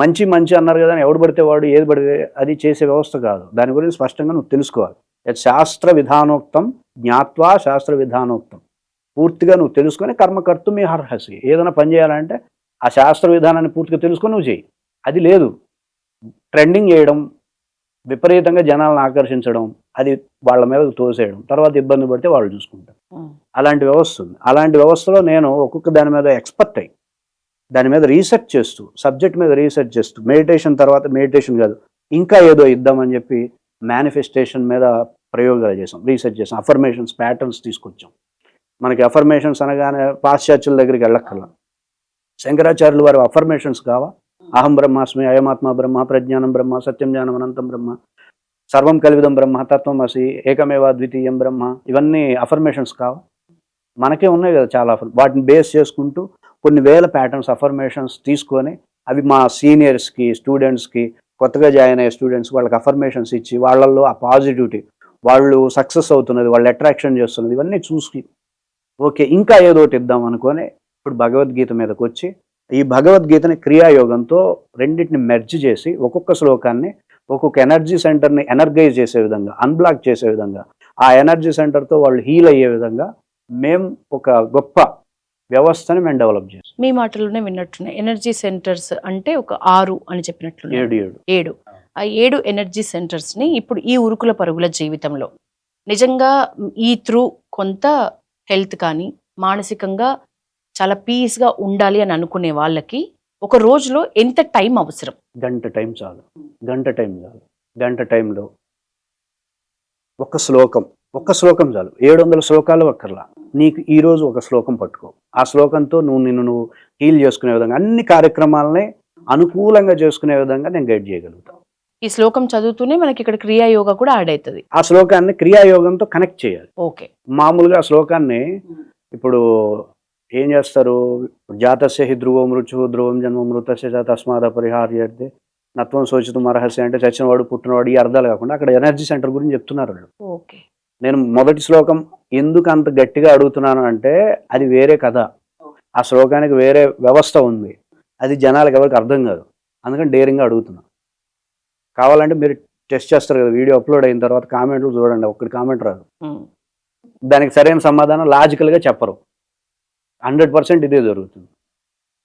మంచి అన్నారు కదా, ఎవడు పడితే వాడు ఏది పడితే అది చేసే వ్యవస్థ కాదు. దాని గురించి స్పష్టంగా నువ్వు తెలుసుకోవాలి. శాస్త్ర విధానోక్తం జ్ఞాత్వా శాస్త్ర విధానోక్తం. పూర్తిగా నువ్వు తెలుసుకొని కర్మకర్తుమి అర్హసి. ఏదైనా పని చేయాలంటే ఆ శాస్త్ర విధానాన్ని పూర్తిగా తెలుసుకొని నువ్వు చేయి. అది లేదు ట్రెండింగ్ చేయడం, విపరీతంగా జనాలను ఆకర్షించడం, అది వాళ్ళ మీద తోసేయడం, తర్వాత ఇబ్బంది పడితే వాళ్ళు చూసుకుంటారు. అలాంటి వ్యవస్థ ఉంది. అలాంటి వ్యవస్థలో నేను ఒక్కొక్క దాని మీద ఎక్స్పర్ట్ అయ్యి దాని మీద రీసెర్చ్ చేస్తూ, సబ్జెక్ట్ మీద రీసెర్చ్ చేస్తూ, మెడిటేషన్ తర్వాత మెడిటేషన్ కాదు ఇంకా ఏదో ఇద్దామని చెప్పి మేనిఫెస్టేషన్ మీద ప్రయోగాలు చేసాం, రీసెర్చ్ చేసాం. అఫర్మేషన్స్ ప్యాటర్న్స్ తీసుకొచ్చాం. మనకి అఫర్మేషన్స్ అనగానే పాశ్చాత్యుల దగ్గరికి వెళ్ళక్కర్లా. శంకరాచార్యులు వారి అఫర్మేషన్స్ కావా? అహం బ్రహ్మాస్మి, అయమాత్మ బ్రహ్మ, ప్రజ్ఞానం బ్రహ్మ, సత్యం జ్ఞానం అనంతం బ్రహ్మ, సర్వం కలివిదం బ్రహ్మ, తత్వమసి, ఏకమేవ ద్వితీయం బ్రహ్మ, ఇవన్నీ అఫర్మేషన్స్ కావా? మనకే ఉన్నాయి కదా చాలా. వాటిని బేస్ చేసుకుంటూ కొన్ని వేల ప్యాటర్న్స్ అఫర్మేషన్స్ తీసుకొని అవి మా సీనియర్స్కి, స్టూడెంట్స్కి, కొత్తగా జాయిన్ అయ్యే స్టూడెంట్స్ వాళ్ళకి అఫర్మేషన్స్ ఇచ్చి వాళ్ళల్లో ఆ పాజిటివిటీ, వాళ్ళు సక్సెస్ అవుతున్నది, వాళ్ళు అట్రాక్షన్ చేస్తున్నది, ఇవన్నీ చూసి ఓకే ఇంకా ఏదోటి ఇద్దాం అనుకొని ఇప్పుడు భగవద్గీత మీదకి వచ్చి ఈ భగవద్గీతని క్రియాయోగంతో రెండింటిని మెర్జ్ చేసి ఒక్కొక్క శ్లోకాన్ని ఒక్కొక్క ఎనర్జీ సెంటర్ని ఎనర్గైజ్ చేసే విధంగా, అన్బ్లాక్ చేసే విధంగా, ఆ ఎనర్జీ సెంటర్తో వాళ్ళు హీల్ అయ్యే విధంగా మేము ఒక గొప్ప వ్యవస్థని మేము డెవలప్ చేస్తాం. మీ మాటల్లోనే విన్నట్టున్నాయి. ఎనర్జీ సెంటర్స్ అంటే ఒక 6 అని చెప్పినట్లున్నారు. 7 ఆ 7 ఎనర్జీ సెంటర్స్ ని ఇప్పుడు ఈ ఉరుకుల పరుగుల జీవితంలో నిజంగా ఈ త్రూ కొంత హెల్త్ కానీ మానసికంగా చాలా పీస్ గా ఉండాలి అని అనుకునే వాళ్ళకి ఒక రోజులో ఎంత టైం అవసరం? గంట టైం చాలు. గంట టైంలో ఒక శ్లోకం చాలు. 700 శ్లోకాలు అక్కర్లా. నీకు ఈ రోజు ఒక శ్లోకం పట్టుకో. ఆ శ్లోకంతో నిన్ను హీల్ చేసుకునే విధంగా అన్ని కార్యక్రమాలని అనుకూలంగా చేసుకునే విధంగా నేను గైడ్ చేయగలుగుతాను. ఈ శ్లోకం చదువుతూనే మనకి ఇక్కడ క్రియాయోగా కూడా యాడ్ అవుతుంది. ఆ శ్లోకాన్ని క్రియాయోగంతో కనెక్ట్ చేయాలి. ఓకే. మామూలుగా ఆ శ్లోకాన్ని ఇప్పుడు ఏం చేస్తారు, జాతస్య హి ధ్రువం మృత్యు ధ్రువం జన్మ మృతస్య చ తస్మాద పరిహార్యతే నత్వం శోచితం అర్హస్య అంటే చచ్చినవాడు పుట్టినవాడు ఈ అర్థాలు కాకుండా అక్కడ ఎనర్జీ సెంటర్ గురించి చెప్తున్నారు వాళ్ళు. ఓకే. నేను మొదటి శ్లోకం ఎందుకు అంత గట్టిగా అడుగుతున్నాను అంటే అది వేరే కథ. ఆ శ్లోకానికి వేరే వ్యవస్థ ఉంది. అది జనాలకు ఎవరికి అర్థం కాదు. అందుకని డేరింగ్గా అడుగుతున్నాను. కావాలంటే మీరు టెస్ట్ చేస్తారు కదా, వీడియో అప్లోడ్ అయిన తర్వాత కామెంట్లు చూడండి. ఒక్కటి కామెంట్ రాదు. దానికి సరైన సమాధానం లాజికల్గా చెప్పరు. 100% ఇదే జరుగుతుంది.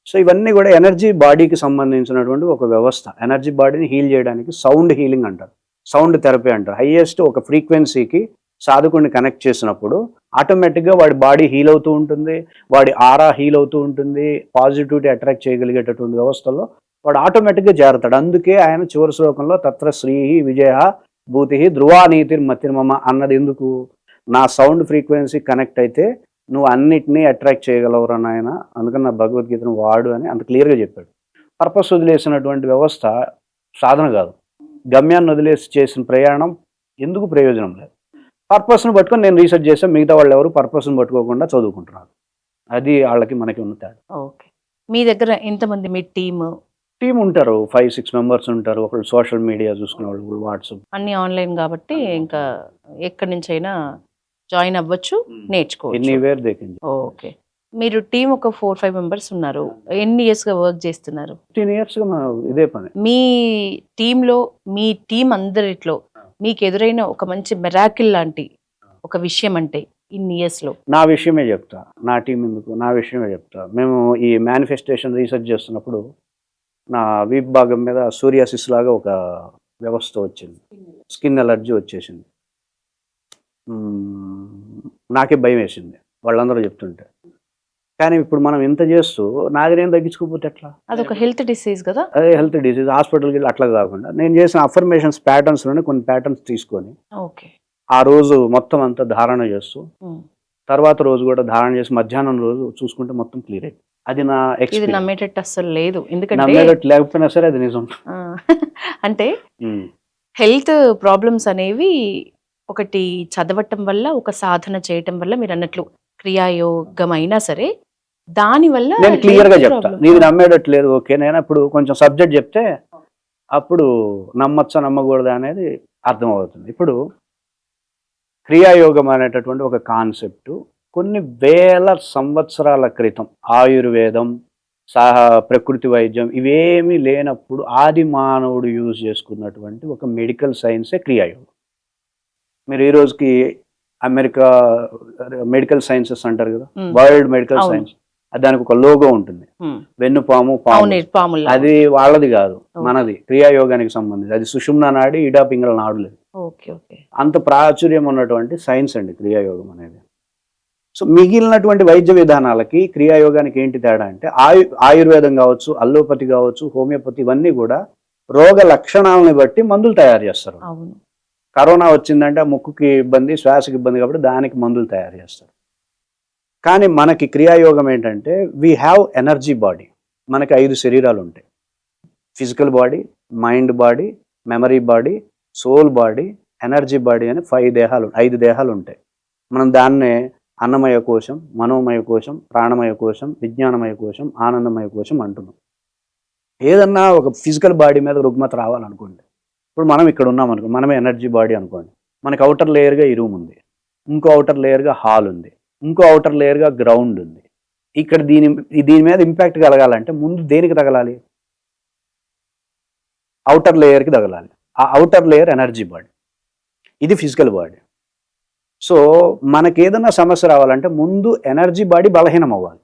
సో ఇవన్నీ కూడా ఎనర్జీ బాడీకి సంబంధించినటువంటి ఒక వ్యవస్థ. ఎనర్జీ బాడీని హీల్ చేయడానికి సౌండ్ హీలింగ్ అంటారు, సౌండ్ థెరపీ అంటారు. హైయెస్ట్ ఒక ఫ్రీక్వెన్సీకి సాధకుడిని కనెక్ట్ చేసినప్పుడు ఆటోమేటిక్గా వాడి బాడీ హీల్ అవుతూ ఉంటుంది, వాడి ఆరా హీల్ అవుతూ ఉంటుంది. పాజిటివిటీ అట్రాక్ట్ చేయగలిగేటటువంటి వ్యవస్థలో వాడు ఆటోమేటిక్గా చేరుతాడు. అందుకే ఆయన చివరి శ్లోకంలో తత్ర శ్రీ విజయ భూతి ధ్రువా నీతిర్ మతిర్మమ అన్నది ఎందుకు? నా సౌండ్ ఫ్రీక్వెన్సీ కనెక్ట్ అయితే నువ్వు అన్నిటినీ అట్రాక్ట్ చేయగలవురా నాయన, అందుకని నా భగవద్గీతను వాడు అని అంత క్లియర్గా చెప్పాడు. పర్పస్ వదిలేసినటువంటి వ్యవస్థ సాధన కాదు. గమ్యాన్ని వదిలేసి చేసిన ప్రయాణం ఎందుకు ప్రయోజనం లేదు. పర్పస్ను పట్టుకొని నేను రీసెర్చ్ చేస్తే మిగతా వాళ్ళు ఎవరు పర్పస్ను పట్టుకోకుండా చదువుకుంటున్నారు. అది వాళ్ళకి మనకి ఉన్న తేడా. ఓకే. మీ దగ్గర ఎంతమంది మీ టీం ఉంటారు? 5-6 మెంబర్స్ ఉంటారు. ఒకళ్ళు సోషల్ మీడియా చూసుకునే వాళ్ళు, వాట్సాప్ అన్ని ఆన్లైన్ కాబట్టి ఇంకా ఎక్కడి నుంచి అయినా జాయిన్ అవ్వచ్చు, నేర్చుకోవచ్చు. Anywhere they can. ఓకే. మీరు టీం ఒక 4-5 మెంబర్స్ ఉన్నారు. ఎన్ని ఇయర్స్ గా వర్క్ చేస్తున్నారు? 15 years గా ఇదే పని. మీ టీంలో మీ టీం అందరిట్లో మీకు ఎదురైన ఒక మంచి మెరాకిల్ లాంటి ఒక విషయం అంటే ఇన్ని ఇయర్స్ లో? నా విషయమే చెప్తా. నా టీం ఎందుకు, నా విషయమే చెప్తా. మేము ఈ మేనిఫెస్టేషన్ రీసెర్చ్ చేస్తున్నప్పుడు నా వీప్ భాగం మీద సూరియాసిస్ లాగా ఒక వ్యవస్థ వచ్చింది. స్కిన్ ఎలర్జీ వచ్చేసింది. నాకే భయం వేసింది వాళ్ళందరూ చెప్తుంటే. కానీ ఇప్పుడు మనం ఇంత చేస్తూ నాది నేను తగ్గించుకోకపోతే ఎట్లా? అదొక హెల్త్ డిసీజ్ కదా. అదే హెల్త్ డిసీజ్. హాస్పిటల్కి వెళ్ళి అట్లా కాకుండా నేను చేసిన అఫర్మేషన్స్ ప్యాటర్న్స్లోనే కొన్ని ప్యాటర్న్స్ తీసుకొని ఆ రోజు మొత్తం అంతా ధారణ చేస్తూ తర్వాత రోజు కూడా ధారణ చేసి మధ్యాహ్నం రోజు చూసుకుంటే మొత్తం క్లియర్ అయింది. అది నా ఎక్స్పీరియన్స్. నమ్మేటట్టు అసలు లేదు. ఎందుకంటే నమ్మేటట్టు లేకపోయినా సరే అది నిజం. అంటే హెల్త్ ప్రాబ్లమ్స్ అనేవి ఒకటి చదవటం వల్ల, ఒక సాధన చేయటం వల్ల, మీరు అన్నట్లు క్రియాయోగం అయినా సరే దాని వల్ల నేను క్లియర్ గా చెప్తా. నీది నమ్మేటట్టు లేదు. ఓకే, నేను అప్పుడు కొంచెం సబ్జెక్ట్ చెప్తే అప్పుడు నమ్మచ్చా నమ్మకూడదా అనేది అర్థమవుతుంది. ఇప్పుడు క్రియాయోగం అనేటటువంటి ఒక కాన్సెప్ట్ కొన్ని వేల సంవత్సరాల క్రితం ఆయుర్వేదం, ప్రకృతి వైద్యం ఇవేమీ లేనప్పుడు ఆది మానవుడు యూజ్ చేసుకున్నటువంటి ఒక మెడికల్ సైన్సే క్రియాయోగం. మీరు ఈ రోజుకి అమెరికా మెడికల్ సైన్సెస్ అంటారు కదా, వరల్డ్ మెడికల్ సైన్స్, దానికి ఒక లోగో ఉంటుంది, వెన్నుపాము పాము. అది వాళ్ళది కాదు, మనది. క్రియాయోగానికి సంబంధించి అది సుషుమ్నా నాడి, ఇడా పింగళ నాడులేదు. అంత ప్రాచుర్యం ఉన్నటువంటి సైన్స్ అండి క్రియాయోగం అనేది. సో మిగిలినటువంటి వైద్య విధానాలకి క్రియాయోగానికి ఏంటి తేడా అంటే, ఆయుర్వేదం కావచ్చు, అల్లోపతి కావచ్చు, హోమియోపతి, ఇవన్నీ కూడా రోగ లక్షణాలని బట్టి మందులు తయారు చేస్తారు. కరోనా వచ్చిందంటే ముక్కుకి ఇబ్బంది, శ్వాసకి ఇబ్బంది కాబట్టి దానికి మందులు తయారు చేస్తారు. కానీ మనకి క్రియాయోగం ఏంటంటే, వీ హ్యావ్ ఎనర్జీ బాడీ. మనకి 5 శరీరాలు ఉంటాయి. Physical body, mind body, memory body, soul body, energy body అని 5 దేహాలు ఉంటాయి. మనం దాన్నే అన్నమయ కోశం, మనోమయ కోశం, ప్రాణమయ కోశం, విజ్ఞానమయ కోశం, ఆనందమయ కోశం అంటున్నాం. ఏదన్నా ఒక ఫిజికల్ బాడీ మీద రుగ్మత రావాలనుకోండి, ఇప్పుడు మనం ఇక్కడ ఉన్నాం అనుకో, మనమే ఎనర్జీ బాడీ అనుకోండి. మనకి అవుటర్ లేయర్గా ఈ రూమ్ ఉంది, ఇంకో అవుటర్ లేయర్గా హాల్ ఉంది, ఇంకో అవుటర్ లేయర్గా గ్రౌండ్ ఉంది. ఇక్కడ దీని మీద ఇంపాక్ట్ కలగాలంటే ముందు దేనికి తగలాలి? అవుటర్ లేయర్కి తగలాలి. ఆ అవుటర్ లేయర్ ఎనర్జీ బాడీ, ఇది ఫిజికల్ బాడీ. సో మనకి ఏదైనా సమస్య రావాలంటే ముందు ఎనర్జీ బాడీ బలహీనం అవ్వాలి.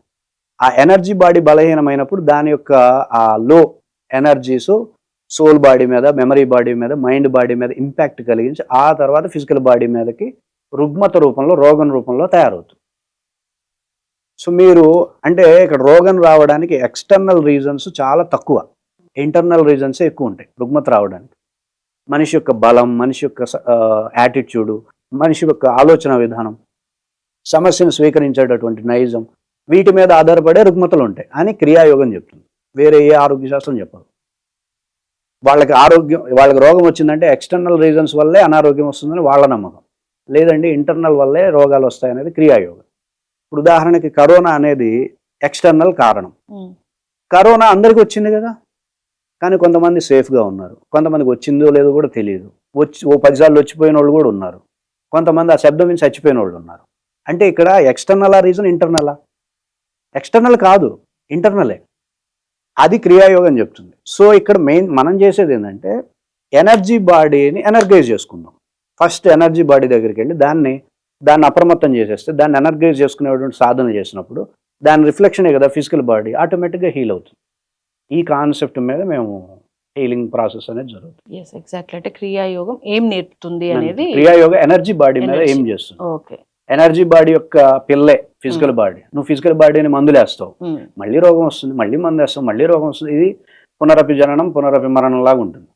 ఆ ఎనర్జీ బాడీ బలహీనమైనప్పుడు దాని యొక్క ఆ లో ఎనర్జీస్ సోల్ బాడీ మీద, మెమరీ బాడీ మీద, మైండ్ బాడీ మీద ఇంపాక్ట్ కలిగించి ఆ తర్వాత ఫిజికల్ బాడీ మీదకి రుగ్మత రూపంలో, రోగం రూపంలో తయారవుతుంది. సో మీరు అంటే ఇక్కడ రోగం రావడానికి ఎక్స్టర్నల్ రీజన్స్ చాలా తక్కువ, ఇంటర్నల్ రీజన్సే ఎక్కువ ఉంటాయి రుగ్మత రావడానికి. మనిషి యొక్క బలం, మనిషి యొక్క యాటిట్యూడు, మనిషి యొక్క ఆలోచన విధానం, సమస్యను స్వీకరించేటటువంటి నైజం, వీటి మీద ఆధారపడే రుగ్మతలు ఉంటాయి అని క్రియాయోగం చెప్తుంది. వేరే ఏ ఆరోగ్య శాస్త్రం చెప్పదు. వాళ్ళకి రోగం వచ్చిందంటే ఎక్స్టర్నల్ రీజన్స్ వల్లే అనారోగ్యం వస్తుందని వాళ్ళ నమ్మకం. లేదండి ఇంటర్నల్ వల్లే రోగాలు వస్తాయనేది క్రియాయోగం. ఇప్పుడు ఉదాహరణకి కరోనా అనేది ఎక్స్టర్నల్ కారణం. కరోనా అందరికీ వచ్చింది కదా, కానీ కొంతమంది సేఫ్గా ఉన్నారు, కొంతమందికి వచ్చిందో లేదో కూడా తెలియదు. ఓ 10 సార్లు వచ్చిపోయిన వాళ్ళు కూడా ఉన్నారు, కొంతమంది ఆ శబ్దం నుంచి చచ్చిపోయిన వాళ్ళు ఉన్నారు. అంటే ఇక్కడ ఎక్స్టర్నల్ రీజన్, ఇంటర్నలా? ఎక్స్టర్నల్ కాదు, ఇంటర్నలే. అది క్రియాయోగం చెప్తుంది. సో ఇక్కడ మెయిన్ మనం చేసేది ఏంటంటే ఎనర్జీ బాడీని ఎనర్గైజ్ చేసుకుందాం. ఫస్ట్ ఎనర్జీ బాడీ దగ్గరికి వెళ్ళి దాన్ని అప్రమత్తం చేసేస్తే, దాన్ని ఎనర్గైజ్ చేసుకునేటువంటి సాధన చేసినప్పుడు దాని రిఫ్లెక్షనే కదా ఫిజికల్ బాడీ, ఆటోమేటిక్గా హీల్ అవుతుంది. ఈ కాన్సెప్ట్ మీద మేము హీలింగ్ ప్రాసెస్ అనేది జరుగుతుంది. ఎగ్జాక్ట్లీ. అంటే క్రియాయోగం ఏం నేర్పుతుంది అనేది, క్రియాయోగం ఎనర్జీ బాడీ మీద ఏం చేస్తుంది. ఓకే. ఎనర్జీ బాడీ యొక్క పిల్లే ఫిజికల్ బాడీ. నువ్వు ఫిజికల్ బాడీని మందులు వేస్తావు, మళ్ళీ రోగం వస్తుంది, మళ్ళీ మందు వేస్తావు, మళ్ళీ రోగం వస్తుంది. ఇది పునరపి జననం పునరపి మరణం లాగా ఉంటుంది.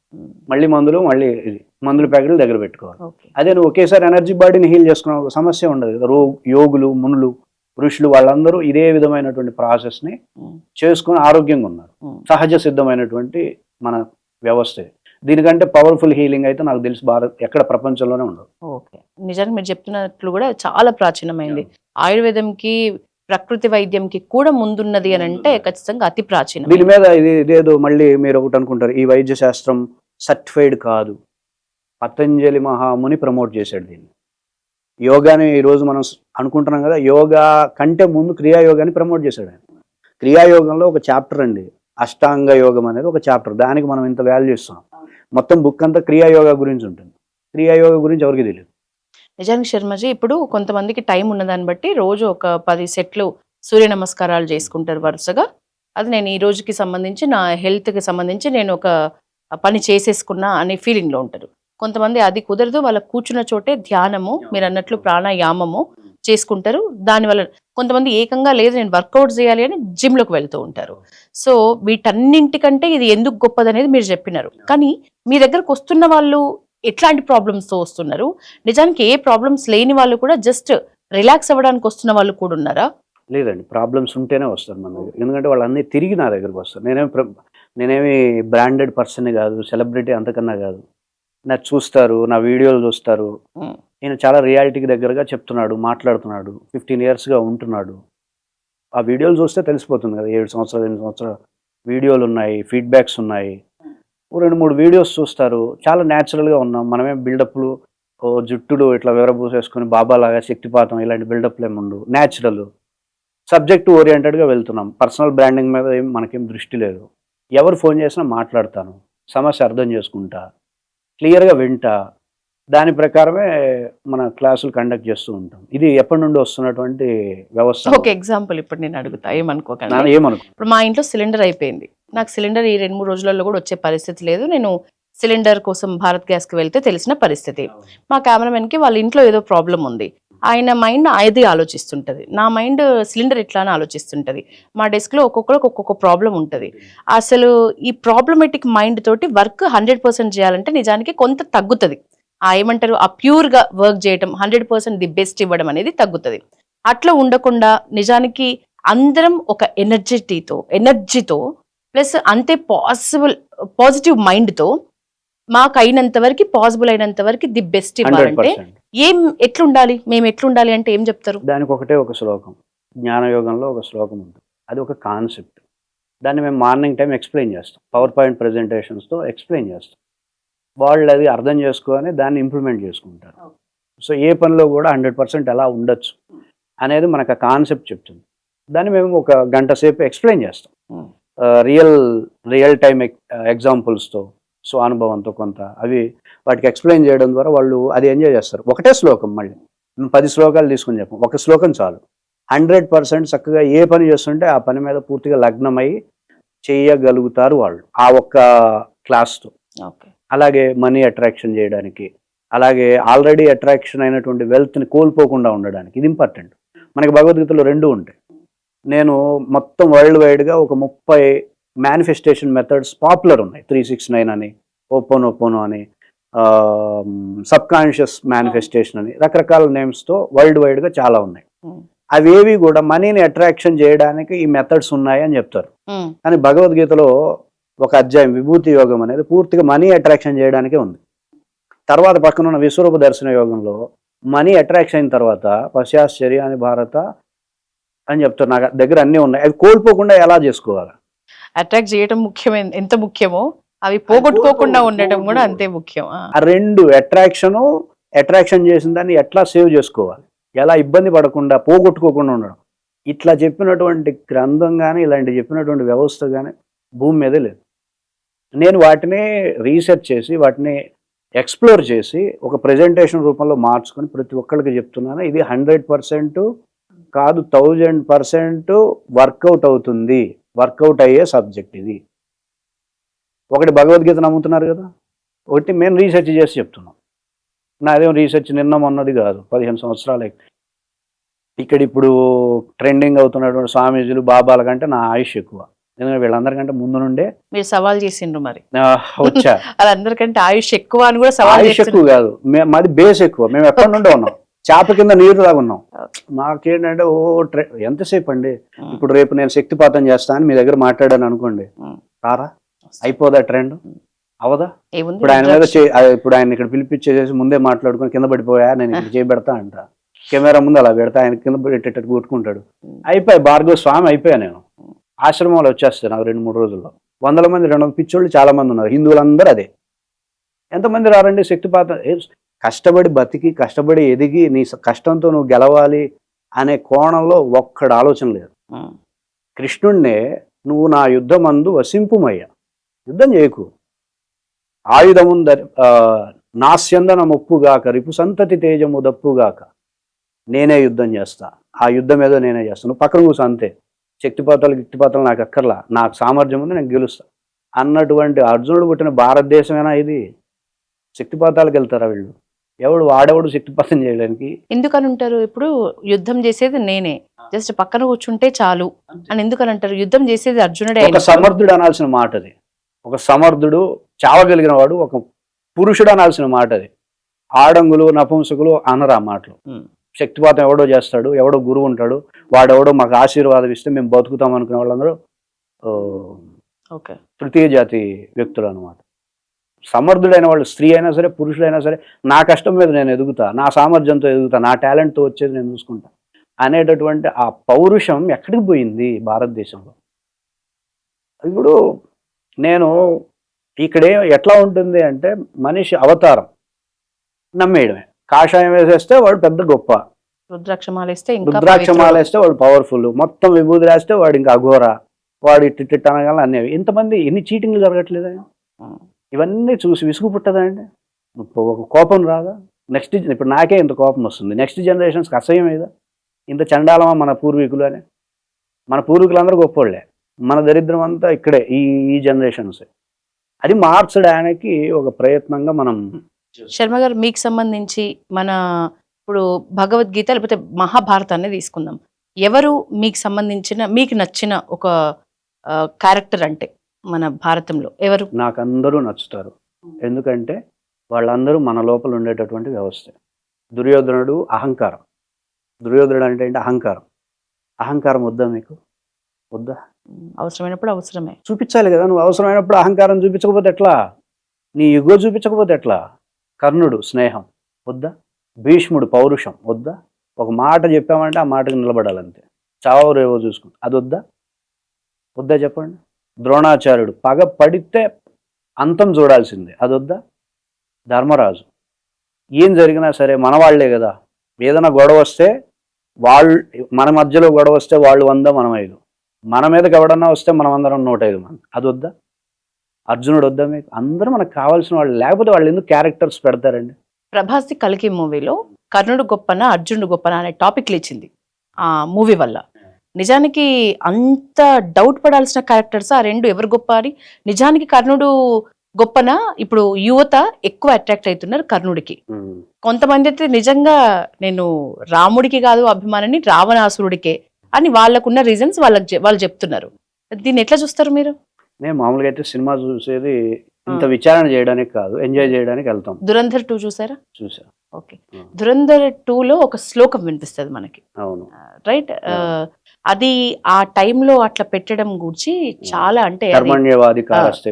మళ్ళీ మందులు, మళ్ళీ ఇది మందుల ప్యాకెట్లు దగ్గర పెట్టుకోవాలి. అదే నువ్వు ఒకేసారి ఎనర్జీ బాడీని హీల్ చేసుకున్న సమస్య ఉండదు కదా. యోగులు, మునులు, ఋషులు వాళ్ళందరూ ఇదే విధమైనటువంటి ప్రాసెస్ని చేసుకుని ఆరోగ్యంగా ఉన్నారు. సహజ సిద్ధమైనటువంటి మన వ్యవస్థ. దీనికంటే పవర్ఫుల్ హీలింగ్ అయితే నాకు తెలిసి ఎక్కడ ప్రపంచంలోనే ఉండదు. ఓకే. నిజానికి మీరు చెప్తున్నట్లు కూడా చాలా ప్రాచీనమైంది. ఆయుర్వేదంకి, ప్రకృతి వైద్యంకి కూడా ముందున్నది అని అంటే ఖచ్చితంగా అతి ప్రాచీనం. దీని మీద ఇదేదో మళ్ళీ మీరు ఒకటి అనుకుంటారు, ఈ వైద్య శాస్త్రం సర్టిఫైడ్ కాదు. పతంజలి మహాముని ప్రమోట్ చేశాడు దీన్ని. యోగాని ఈరోజు మనం అనుకుంటున్నాం కదా, యోగా కంటే ముందు క్రియాయోగాన్ని ప్రమోట్ చేశాడు ఆయన. క్రియాయోగంలో ఒక చాప్టర్ అండి, అష్టాంగ యోగం అనేది ఒక చాప్టర్. దానికి మనం ఇంత వాల్యూ ఇస్తున్నాం. మొత్తం బుక్ అంతా క్రియాయోగ గురించి ఉంటుంది. క్రియాయోగ గురించి ఎవరికి తెలియదు. నిజానికి శర్మజీ, ఇప్పుడు కొంతమందికి టైం ఉన్నదాన్ని బట్టి రోజు ఒక 10 సెట్లు సూర్య నమస్కారాలు చేసుకుంటారు వరుసగా. అది నేను ఈ రోజుకి సంబంధించి, నా హెల్త్కి సంబంధించి నేను ఒక పని చేసేసుకున్నా అనే ఫీలింగ్లో ఉంటారు. కొంతమంది అది కుదరదు, వాళ్ళ కూర్చున్న చోటే ధ్యానము, మీరు అన్నట్లు ప్రాణాయామము చేసుకుంటారు. దానివల్ల కొంతమంది ఏకంగా లేదు నేను వర్కౌట్ చేయాలి అని జిమ్లోకి వెళ్తూ ఉంటారు. సో వీటన్నింటికంటే ఇది ఎందుకు గొప్పది అనేది మీరు చెప్పినారు. కానీ మీ దగ్గరకు వస్తున్న వాళ్ళు ఎట్లాంటి ప్రాబ్లమ్స్తో వస్తున్నారు? నిజానికి ఏ ప్రాబ్లమ్స్ లేని వాళ్ళు కూడా జస్ట్ రిలాక్స్ అవ్వడానికి వస్తున్న వాళ్ళు కూడా ఉన్నారా? లేదండి, ప్రాబ్లమ్స్ ఉంటేనే వస్తారు మన దగ్గర. ఎందుకంటే వాళ్ళన్నీ తిరిగి నా దగ్గరకు వస్తారు. నేనేమి బ్రాండెడ్ పర్సన్ కాదు, సెలబ్రిటీ అంతకన్నా కాదు. నాకు చూస్తారు, నా వీడియోలు చూస్తారు. నేను చాలా రియాలిటీకి దగ్గరగా చెప్తున్నాడు, మాట్లాడుతున్నాడు, 15 yearsగా ఉంటున్నాడు. ఆ వీడియోలు చూస్తే తెలిసిపోతుంది కదా, 7 సంవత్సరాలు 8 సంవత్సరాలు వీడియోలు ఉన్నాయి, ఫీడ్బ్యాక్స్ ఉన్నాయి. 2-3 వీడియోస్ చూస్తారు, చాలా న్యాచురల్గా ఉన్నాం. మనమే బిల్డప్లు, జుట్టులు ఇట్లా వివరబూసేసుకుని బాబాలాగా శక్తిపాతం ఇలాంటి బిల్డప్లు ఏమి ఉండవు. న్యాచురల్, సబ్జెక్ట్ ఓరియంటెడ్గా వెళ్తున్నాం. పర్సనల్ బ్రాండింగ్ మీద మనకేం దృష్టి లేదు. ఎవరు ఫోన్ చేసినా మాట్లాడతాను, సమస్య అర్థం చేసుకుంటా, క్లియర్గా వింటా, దాని ప్రకారమే మన క్లాసులు కండక్ట్ చేస్తూ ఉంటాం. ఇది ఎప్పటి నుండి వస్తున్నటువంటి వ్యవస్థ. ఒక ఎగ్జాంపుల్ ఇప్పుడు నేను అడుగుతా, ఏమనుకోకండి. ఇప్పుడు మా ఇంట్లో సిలిండర్ అయిపోయింది. నాకు సిలిండర్ ఈ 2-3 రోజులలో కూడా వచ్చే పరిస్థితి లేదు. నేను సిలిండర్ కోసం భారత్ గ్యాస్కి వెళ్తే తెలిసిన పరిస్థితి. మా కెమెరామెన్కి వాళ్ళ ఇంట్లో ఏదో ప్రాబ్లం ఉంది. ఆయన మైండ్ అది ఆలోచిస్తుంటది, నా మైండ్ సిలిండర్ ఎట్లా అని ఆలోచిస్తుంటది. మా డెస్క్లో ఒక్కొక్కరికి ఒక్కొక్క ప్రాబ్లం ఉంటుంది. అసలు ఈ ప్రాబ్లమేటిక్ మైండ్ తోటి వర్క్ 100% చేయాలంటే నిజానికి కొంత తగ్గుతుంది. ఏమంటారు, ఆ ప్యూర్గా వర్క్ చేయటం, 100% ది బెస్ట్ ఇవ్వడం అనేది తగ్గుతుంది. అట్లా ఉండకుండా నిజానికి అందరం ఒక ఎనర్జీతో ప్లస్ అంతే పాజిటివ్ మైండ్తో మాకు అయినంత వరకు, పాసిబుల్ అయినంత వరకు ది బెస్ట్ ఇవ్వాలంటే ఎట్లుండాలి, మేము ఎట్లుండాలి అంటే ఏం చెప్తారు? దానికి ఒకటే ఒక శ్లోకం, జ్ఞానయోగంలో ఒక శ్లోకం ఉంటుంది. అది ఒక కాన్సెప్ట్. దాన్ని మేము మార్నింగ్ టైం ఎక్స్ప్లెయిన్ చేస్తాం, PowerPoint ప్రజెంటేషన్స్తో ఎక్స్ప్లెయిన్ చేస్తాం. వాళ్ళు అది అర్థం చేసుకొని దాన్ని ఇంప్లిమెంట్ చేసుకుంటారు. సో ఏ పనిలో కూడా 100% ఎలా ఉండొచ్చు అనేది మనకు ఆ కాన్సెప్ట్ చెప్తుంది. దాన్ని మేము ఒక గంట సేపు ఎక్స్ప్లెయిన్ చేస్తాం, రియల్ టైం ఎగ్జాంపుల్స్తో, సో అనుభవంతో కొంత అవి వాటికి ఎక్స్ప్లెయిన్ చేయడం ద్వారా వాళ్ళు అది ఎంజాయ్ చేస్తారు. ఒకటే శ్లోకం, మళ్ళీ 10 శ్లోకాలు తీసుకుని చెప్పం, ఒక శ్లోకం చాలు. 100% చక్కగా ఏ పని చేస్తుంటే ఆ పని మీద పూర్తిగా లగ్నమై చేయగలుగుతారు వాళ్ళు ఆ ఒక్క క్లాస్తో. ఓకే. అలాగే మనీ అట్రాక్షన్ చేయడానికి, అలాగే ఆల్రెడీ అట్రాక్షన్ అయినటువంటి వెల్త్ని కోల్పోకుండా ఉండడానికి, ఇది ఇంపార్టెంట్. మనకి భగవద్గీతలో 2 ఉంటాయి. నేను మొత్తం వరల్డ్ వైడ్గా ఒక 30 మేనిఫెస్టేషన్ మెథడ్స్ పాపులర్ ఉన్నాయి. 369 అని, ఓపోనోపోనో అని, సబ్ కాన్షియస్ మేనిఫెస్టేషన్ అని, రకరకాల నేమ్స్తో వరల్డ్ వైడ్గా చాలా ఉన్నాయి. అవేవి కూడా మనీని అట్రాక్షన్ చేయడానికి ఈ మెథడ్స్ ఉన్నాయి అని చెప్తారు. కానీ భగవద్గీతలో ఒక అధ్యాయం విభూతి యోగం అనేది పూర్తిగా మనీ అట్రాక్షన్ చేయడానికే ఉంది. తర్వాత పక్కన ఉన్న విశ్వరూప దర్శన యోగంలో మనీ అట్రాక్షన్ అయిన తర్వాత పశ్చాశ్చర్య అని భారత అని చెప్తారు. నాకు దగ్గర అన్నీ ఉన్నాయి. అవి కోల్పోకుండా ఎలా చేసుకోవాలి? అట్రాక్ట్ చేయడం ముఖ్యమైన ఎంత ముఖ్యమో అవి పోగొట్టుకోకుండా ఉండటం కూడా అంతే ముఖ్యం. ఆ 2 అట్రాక్షన్ చేసిన దాన్ని ఎట్లా సేవ్ చేసుకోవాలి, ఎలా ఇబ్బంది పడకుండా పోగొట్టుకోకుండా ఉండడం, ఇట్లా చెప్పినటువంటి గ్రంథం కానీ ఇలాంటి చెప్పినటువంటి వ్యవస్థ కానీ భూమి మీదే లేదు. నేను వాటిని రీసెర్చ్ చేసి వాటిని ఎక్స్ప్లోర్ చేసి ఒక ప్రెజెంటేషన్ రూపంలో మార్చుకొని ప్రతి ఒక్కరికి చెప్తున్నాను. ఇది 100% కాదు 1000% వర్కౌట్ అవుతుంది. వర్కౌట్ అయ్యే సబ్జెక్ట్ ఇది. ఒకటి భగవద్గీత నమ్ముతున్నారు కదా, ఒకటి మేము రీసెర్చ్ చేసి చెప్తున్నాం. నాదేం రీసెర్చ్ నిన్న మొన్నది కాదు, 15 సంవత్సరాలు. ఇక్కడ ఇప్పుడు ట్రెండింగ్ అవుతున్నటువంటి స్వామీజీలు బాబాల కంటే నా ఆయుష్ ఎక్కువ. ఎందుకంటే వీళ్ళందరికంటే ముందు నుండే మీరు సవాల్ చేసిండ్రు మరి వచ్చా. వాళ్ళందరికంటే ఆయుష్ ఎక్కువ అని కూడా సవాల్ ఆయుష్ ఎక్కువ కాదు, మాది బేస్ ఎక్కువ. మేము ఎప్పటి నుండే ఉన్నాం, చేప కింద నీరు లాగా ఉన్నాం. మాకేంటంటే ఎంతసేపు అండి, ఇప్పుడు రేపు నేను శక్తిపాతం చేస్తాను మీ దగ్గర మాట్లాడాను అనుకోండి, రారా అయిపోదా ట్రెండ్ అవదా? ఇప్పుడు ఆయన మీద ఇప్పుడు ఆయన ఇక్కడ పిలిపించేసి ముందే మాట్లాడుకొని కింద పడిపోయా నేను ఇక్కడ చేయబెడతా అంట, కెమెరా ముందు అలా పెడతా, ఆయన కింద పెట్టేటట్టు కొట్టుకుంటాడు. అయిపోయి భార్గవ స్వామి అయిపోయా. నేను ఆశ్రమంలో వచ్చేస్తాను నాకు 2-3 రోజుల్లో. 100 మంది 200 పిచ్చోళ్ళు చాలా మంది ఉన్నారు. హిందువులందరూ అదే. ఎంతమంది రారండి శక్తిపాతం? కష్టపడి బతికి కష్టపడి ఎదిగి నీ కష్టంతో నువ్వు గెలవాలి అనే కోణంలో ఒక్కడు ఆలోచన లేదు. కృష్ణుణ్ణే నువ్వు నా యుద్ధమందు వసింపుమయ్యా, యుద్ధం చేయకు, ఆయుధముంద నాస్యందన మొప్పుగాక రిపు సంతతి తేజము దప్పుగాక, నేనే యుద్ధం చేస్తా, ఆ యుద్ధం ఏదో నేనే చేస్తాను, నువ్వు పక్కన కూర్చో అంతే. గిట్టిపాతాలు నాకు అక్కర్లా, నాకు సామర్థ్యం ఉంది, నేను గెలుస్తా అన్నటువంటి అర్జునుడు పుట్టిన భారతదేశమేనా ఇది? శక్తిపాతాలకు వెళ్తారా వీళ్ళు? వాడెవడు శక్తిపాతం చేయడానికి? ఎందుకని ఉంటారు? ఇప్పుడు యుద్ధం చేసేది నేనే, జస్ట్ పక్కన కూర్చుంటే చాలు అని ఎందుకని అంటారు? యుద్ధం చేసేది అర్జునుడే. ఒక సమర్థుడు అనాల్సిన మాట అది. ఒక సమర్థుడు చావగలిగిన వాడు ఒక పురుషుడు అనాల్సిన మాట అది. ఆడంగులు నపుంసకులు అనరు ఆ మాటలు. శక్తిపాతం ఎవడో చేస్తాడు, ఎవడో గురువు ఉంటాడు, వాడెవడో మాకు ఆశీర్వాదం ఇస్తే మేము బతుకుతాం అనుకునే వాళ్ళందరూ తృతీయ జాతి వ్యక్తులు అనమాట. సమర్థుడైన వాళ్ళు స్త్రీ అయినా సరే పురుషుడైనా సరే నా కష్టం మీద నేను ఎదుగుతా, నా సామర్థ్యంతో ఎదుగుతా, నా టాలెంట్తో వచ్చేది నేను చూసుకుంటా అనేటటువంటి ఆ పౌరుషం ఎక్కడికి పోయింది భారతదేశంలో? ఇప్పుడు నేను ఇక్కడే ఎట్లా ఉంటుంది అంటే మనిషి అవతారం నమ్మేయడమే. కాషాయం వేసేస్తే వాడు పెద్ద గొప్ప, రుద్రాక్షమాలేస్తే వాడు పవర్ఫుల్, మొత్తం విభూతి రాస్తే వాడు ఇంకా అఘోర, వాడు ఇట్టిట్ అనగానే అనేవి. ఇంతమంది ఎన్ని చీటింగ్లు జరగట్లేదా? ఇవన్నీ చూసి విసుగు పుట్టదా అండి? ఒక కోపం రాదా? నెక్స్ట్ ఇప్పుడు నాకే ఇంత కోపం వస్తుంది, నెక్స్ట్ జనరేషన్స్కి అసహ్యం ఏదా? ఇంత చండాలమా మన పూర్వీకులు అని? మన పూర్వీకులందరూ గొప్పోళ్లే, మన దరిద్రం అంతా ఇక్కడే ఈ జనరేషన్స్. అది మార్చడానికి ఒక ప్రయత్నంగా మనం. శర్మ గారు, మీకు సంబంధించి మన ఇప్పుడు భగవద్గీత లేకపోతే మహాభారతాన్ని తీసుకుందాం. ఎవరు మీకు సంబంధించిన మీకు నచ్చిన ఒక క్యారెక్టర్ అంటే మన భారతంలో ఎవరు? నాకు అందరూ నచ్చుతారు, ఎందుకంటే వాళ్ళందరూ మన లోపల ఉండేటటువంటి వ్యవస్థ. దుర్యోధనుడు అహంకారం. దుర్యోధనుడు అంటే ఏంటి? అహంకారం. అహంకారం వద్దా మీకు? వద్దా? అవసరమైనప్పుడు అవసరమే చూపించాలి కదా. నువ్వు అవసరమైనప్పుడు అహంకారం చూపించకపోతే ఎట్లా? నీ యుగో చూపించకపోతే ఎట్లా? కర్ణుడు స్నేహం వద్దా? భీష్ముడు పౌరుషం వద్దా? ఒక మాట చెప్పామంటే ఆ మాటకు నిలబడాలంతే, చావో రేవో చూసుకుంటా, అది వద్దా? వద్దా చెప్పండి. ద్రోణాచార్యుడు పగ పడితే అంతం చూడాల్సిందే, అది వద్దా? ధర్మరాజు ఏం జరిగినా సరే మన వాళ్లే కదా, ఏదైనా గొడవ వస్తే మన మధ్యలో గొడవ వస్తే వాళ్ళు 100 మనం 5, మన మీదకి ఎవడన్నా వస్తే మనం అందరం 105 మంది, అది వద్దా? అర్జునుడు వద్దా మీకు? అందరూ మనకు కావాల్సిన వాళ్ళు, లేకపోతే వాళ్ళు ఎందుకు క్యారెక్టర్స్ పెడతారండి? ప్రభాస్ కల్కి మూవీలో కర్ణుడు గొప్పన అర్జునుడు గొప్పన అనే టాపిక్ లేచింది. ఆ మూవీ వల్ల. నిజానికి అంత డౌట్ పడాల్సిన క్యారెక్టర్స్ ఆ రెండు ఎవరు గొప్ప అని. నిజానికి కర్ణుడు గొప్పన ఇప్పుడు యువత ఎక్కువ అట్రాక్ట్ అవుతున్నారు కర్ణుడికి. కొంతమంది అయితే నిజంగా నేను రాముడికి కాదు అభిమానిని రావణాసురుడికే అని వాళ్ళకున్న రీజన్స్ వాళ్ళు చెప్తున్నారు. దీన్ని ఎట్లా చూస్తారు మీరు? నేను మామూలుగా అయితే సినిమా చూసేది ఇంత విచారణ చేయడానికి కాదు, ఎంజాయ్ చేయడానికి వెళ్తాం. దురంధర్ 2 చూసారా? చూసా. ఓకే. దురంధర్ 2లో ఒక శ్లోకం వినిపిస్తుంది మనకి, అవును, రైట్? అది ఆ టైంలో అట్లా పెట్టడం గురించి చాలా అంటే కర్మణ్యవాది కారస్తే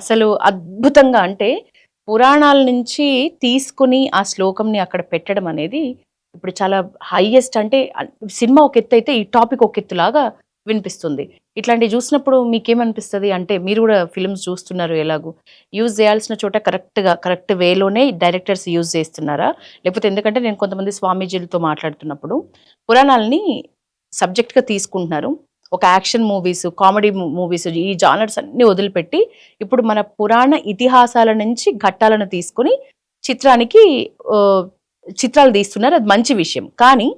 అసలు అద్భుతంగా, అంటే పురాణాల నుంచి తీసుకుని ఆ శ్లోకంని అక్కడ పెట్టడం అనేది ఇప్పుడు చాలా హైయెస్ట్. అంటే సినిమా ఒక ఎత్తు అయితే ఈ టాపిక్ ఒక ఎత్తులాగా వినిపిస్తుంది. ఇట్లాంటివి చూసినప్పుడు మీకేమనిపిస్తుంది? అంటే మీరు కూడా ఫిల్మ్స్ చూస్తున్నారు, ఎలాగూ యూజ్ చేయాల్సిన చోట కరెక్ట్ వేలోనే డైరెక్టర్స్ యూజ్ చేస్తున్నారా? లేకపోతే ఎందుకంటే నేను కొంతమంది స్వామీజీలతో మాట్లాడుతున్నప్పుడు పురాణాలని సబ్జెక్ట్గా తీసుకుంటున్నారు, ఒక యాక్షన్ మూవీస్, కామెడీ మూవీస్, ఈ జానర్స్ అన్ని వదిలిపెట్టి ఇప్పుడు మన పురాణ ఇతిహాసాల నుంచి ఘట్టాలను తీసుకుని చిత్రాలు తీస్తున్నారు. అది మంచి విషయం, కానీ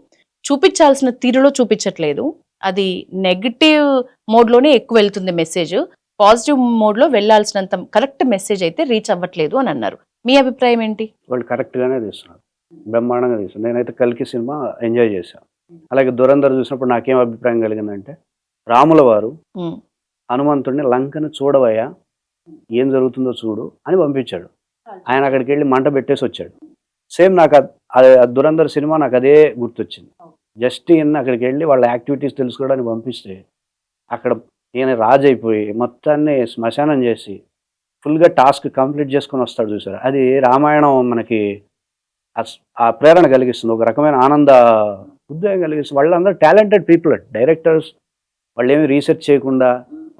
చూపించాల్సిన తీరులో చూపించట్లేదు. అది నెగిటివ్ మోడ్లోనే ఎక్కువ వెళ్తుంది మెసేజ్, పాజిటివ్ మోడ్లో వెళ్ళాల్సినంత కరెక్ట్ మెసేజ్ అయితే రీచ్ అవ్వట్లేదు అని అన్నారు. మీ అభిప్రాయం ఏంటి? వాళ్ళు కరెక్ట్గానే తీస్తున్నారు, బ్రహ్మాండంగా తీస్తున్నారు. నేనైతే కల్కి సినిమా ఎంజాయ్ చేశాను. అలాగే దురంధర్ చూసినప్పుడు నాకేం అభిప్రాయం కలిగిందంటే, రాముల వారు హనుమంతుడిని లంకను చూడవయ్యా, ఏం జరుగుతుందో చూడు అని పంపించాడు. ఆయన అక్కడికి వెళ్ళి మంట పెట్టేసి వచ్చాడు. సేమ్ నాకు దురంధర్ సినిమా నాకు అదే గుర్తొచ్చింది. జస్ట్ ఈయన అక్కడికి వెళ్ళి వాళ్ళ యాక్టివిటీస్ తెలుసుకోవడానికి పంపిస్తే అక్కడ ఈయన రాజు అయిపోయి మొత్తాన్ని శ్మశానం చేసి ఫుల్గా టాస్క్ కంప్లీట్ చేసుకొని వస్తాడు చూసారు. అది రామాయణం మనకి ఆ ప్రేరణ కలిగిస్తుంది, ఒక రకమైన ఆనంద ఉద్యోగం కలిగిస్తుంది. వాళ్ళందరూ టాలెంటెడ్ పీపుల్, డైరెక్టర్స్. వాళ్ళు ఏమి రీసెర్చ్ చేయకుండా,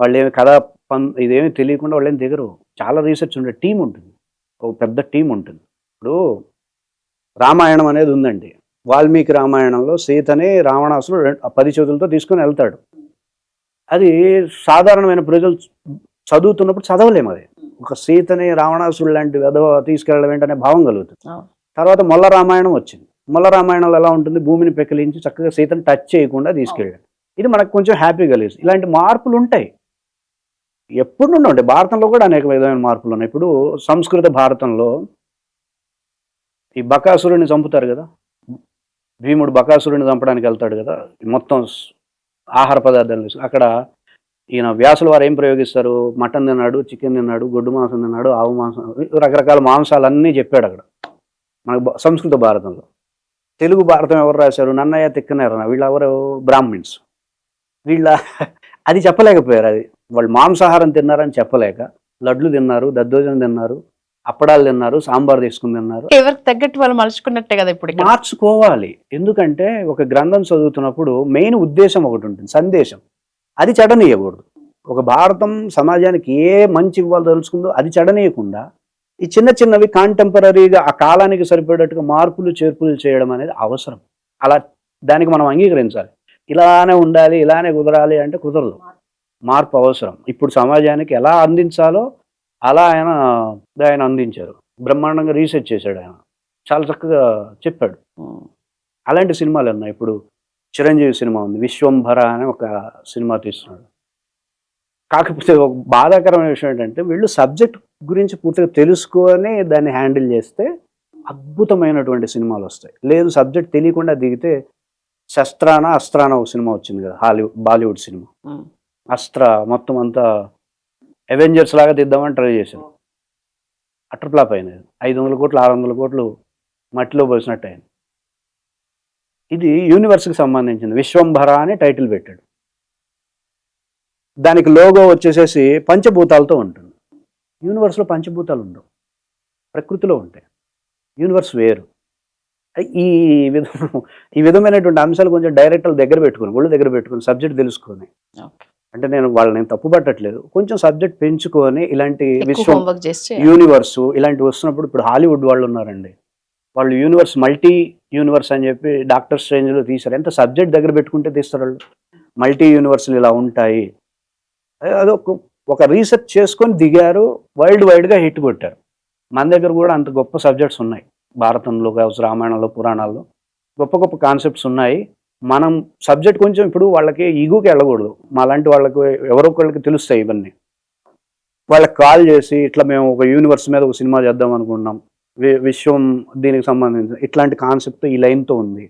వాళ్ళు ఏమి కథ ఇదేమి తెలియకుండా వాళ్ళు ఏమి దిగరు. చాలా రీసెర్చ్ ఉండే టీం ఉంటుంది, ఒక పెద్ద టీం ఉంటుంది. ఇప్పుడు రామాయణం అనేది ఉందండి, వాల్మీకి రామాయణంలో సీతని రావణాసురుడు 10 చేతులతో తీసుకొని వెళ్తాడు. అది సాధారణమైన ప్రజలు చదువుతున్నప్పుడు చదవలేము. అది ఒక సీతని రావణాసురుడు లాంటి వెధవ తీసుకెళ్ళడం ఏంటనే భావం కలుగుతుంది. తర్వాత మొల్ల రామాయణం వచ్చింది. మొల్ల రామాయణంలో ఎలా ఉంటుంది, భూమిని పెకిలించి చక్కగా సీతను టచ్ చేయకుండా తీసుకెళ్ళాడు. ఇది మనకు కొంచెం హ్యాపీ కలిగిస్తుంది. ఇలాంటి మార్పులు ఉంటాయి, ఎప్పుడు నుండి ఉంటాయి. భారతంలో కూడా అనేక విధమైన మార్పులు ఉన్నాయి. ఇప్పుడు సంస్కృత భారతంలో ఈ బకాసురుడిని చంపుతారు కదా, భీముడు బకాసురుడిని చంపడానికి వెళ్తాడు కదా, మొత్తం ఆహార పదార్థాలు. అక్కడ ఈయన వ్యాసుల వారు ఏం ప్రయోగిస్తారు, మటన్ తిన్నాడు, చికెన్ తిన్నాడు, గొడ్డు మాంసం తిన్నాడు, ఆవు మాంసం, రకరకాల మాంసాలన్నీ చెప్పాడు అక్కడ మనకు సంస్కృత భారతంలో. తెలుగు భారతం ఎవరు రాశారు, నన్నయ్య తిక్కనేరన, వీళ్ళెవరు బ్రాహ్మిన్స్. అది చెప్పలేకపోయారు. అది వాళ్ళు మాంసాహారం తిన్నారని చెప్పలేక లడ్లు తిన్నారు, దద్దోజనం తిన్నారు, అప్పడాలు తిన్నారు, సాంబార్ తీసుకుని తిన్నారు. ఎవరికి తగ్గట్టు వాళ్ళు మలుచుకున్నట్టే కదా. ఇప్పుడు మార్చుకోవాలి, ఎందుకంటే ఒక గ్రంథం చదువుతున్నప్పుడు మెయిన్ ఉద్దేశం ఒకటి ఉంటుంది, సందేశం. అది చెడనీయకూడదు. ఒక భారతం సమాజానికి ఏ మంచి ఇవ్వాలో తెలుసుకుందో అది చెడనీయకుండా ఈ చిన్న చిన్నవి కాంటెంపరీగా ఆ కాలానికి సరిపడేట్టుగా మార్పులు చేర్పులు చేయడం అనేది అవసరం. అలా దానికి మనం అంగీకరించాలి. ఇలానే ఉండాలి, ఇలానే కుదరాలి అంటే కుదరదు. మార్పు అవసరం. ఇప్పుడు సమాజానికి ఎలా అందించాలో అలా ఆయన అందించారు. బ్రహ్మాండంగా రీసెర్చ్ చేశాడు ఆయన, చాలా చక్కగా చెప్పాడు. అలాంటి సినిమాలు ఉన్నాయి. ఇప్పుడు చిరంజీవి సినిమా ఉంది, విశ్వంభర అని ఒక సినిమా తీస్తున్నాడు. కాకపోతే ఒక బాధాకరమైన విషయం ఏంటంటే, వీళ్ళు సబ్జెక్ట్ గురించి పూర్తిగా తెలుసుకొని దాన్ని హ్యాండిల్ చేస్తే అద్భుతమైనటువంటి సినిమాలు వస్తాయి. లేదు సబ్జెక్ట్ తెలియకుండా దిగితే అస్త్రాన ఒక సినిమా వచ్చింది కదా, బాలీవుడ్ సినిమా అస్త్ర, మొత్తం అంతా అవెంజర్స్ లాగా తీద్దామని ట్రై చేశాను. అటర్ ఫ్లాప్ అయినది. 500 కోట్లు 600 కోట్లు మట్టిలో పోసినట్టు అయింది. ఇది యూనివర్స్కి సంబంధించింది, విశ్వంభర అని టైటిల్ పెట్టాడు. దానికి లోగో వచ్చేసేసి పంచభూతాలతో ఉంటుంది. యూనివర్స్లో పంచభూతాలు ఉండవు, ప్రకృతిలో ఉంటాయి. యూనివర్స్ వేరు. ఈ విధమైనటువంటి అంశాలు కొంచెం డైరెక్టర్ల దగ్గర పెట్టుకుని, ఒళ్ళు దగ్గర పెట్టుకుని, సబ్జెక్ట్ తెలుసుకొని, అంటే నేను వాళ్ళని తప్పు పట్టట్లేదు, కొంచెం సబ్జెక్ట్ పెంచుకొని ఇలాంటి విశ్వం, యూనివర్స్ ఇలాంటివి వస్తున్నప్పుడు, ఇప్పుడు హాలీవుడ్ వాళ్ళు ఉన్నారండి, వాళ్ళు యూనివర్స్, మల్టీ యూనివర్స్ అని చెప్పి డాక్టర్ స్ట్రేంజ్లో తీశారు. ఎంత సబ్జెక్ట్ దగ్గర పెట్టుకుంటే తీస్తారు వాళ్ళు. మల్టీ యూనివర్స్లు ఇలా ఉంటాయి, ఒక రీసెర్చ్ చేసుకొని దిగారు, వరల్డ్ వైడ్గా హిట్ కొట్టారు. మన దగ్గర కూడా అంత గొప్ప సబ్జెక్ట్స్ ఉన్నాయి. భారతంలో కావచ్చు, రామాయణంలో, పురాణాల్లో గొప్ప గొప్ప కాన్సెప్ట్స్ ఉన్నాయి. మనం సబ్జెక్ట్ కొంచెం ఇప్పుడు వాళ్ళకి ఈగోకి వెళ్ళకూడదు. మాలాంటి వాళ్ళకి ఎవరో ఒకళ్ళకి తెలుస్తాయి ఇవన్నీ. వాళ్ళకి కాల్ చేసి ఇట్లా మేము ఒక యూనివర్స్ మీద ఒక సినిమా చేద్దాం అనుకుంటున్నాం, విశ్వం దీనికి సంబంధించి ఇట్లాంటి కాన్సెప్ట్ ఈ లైన్తో ఉంది,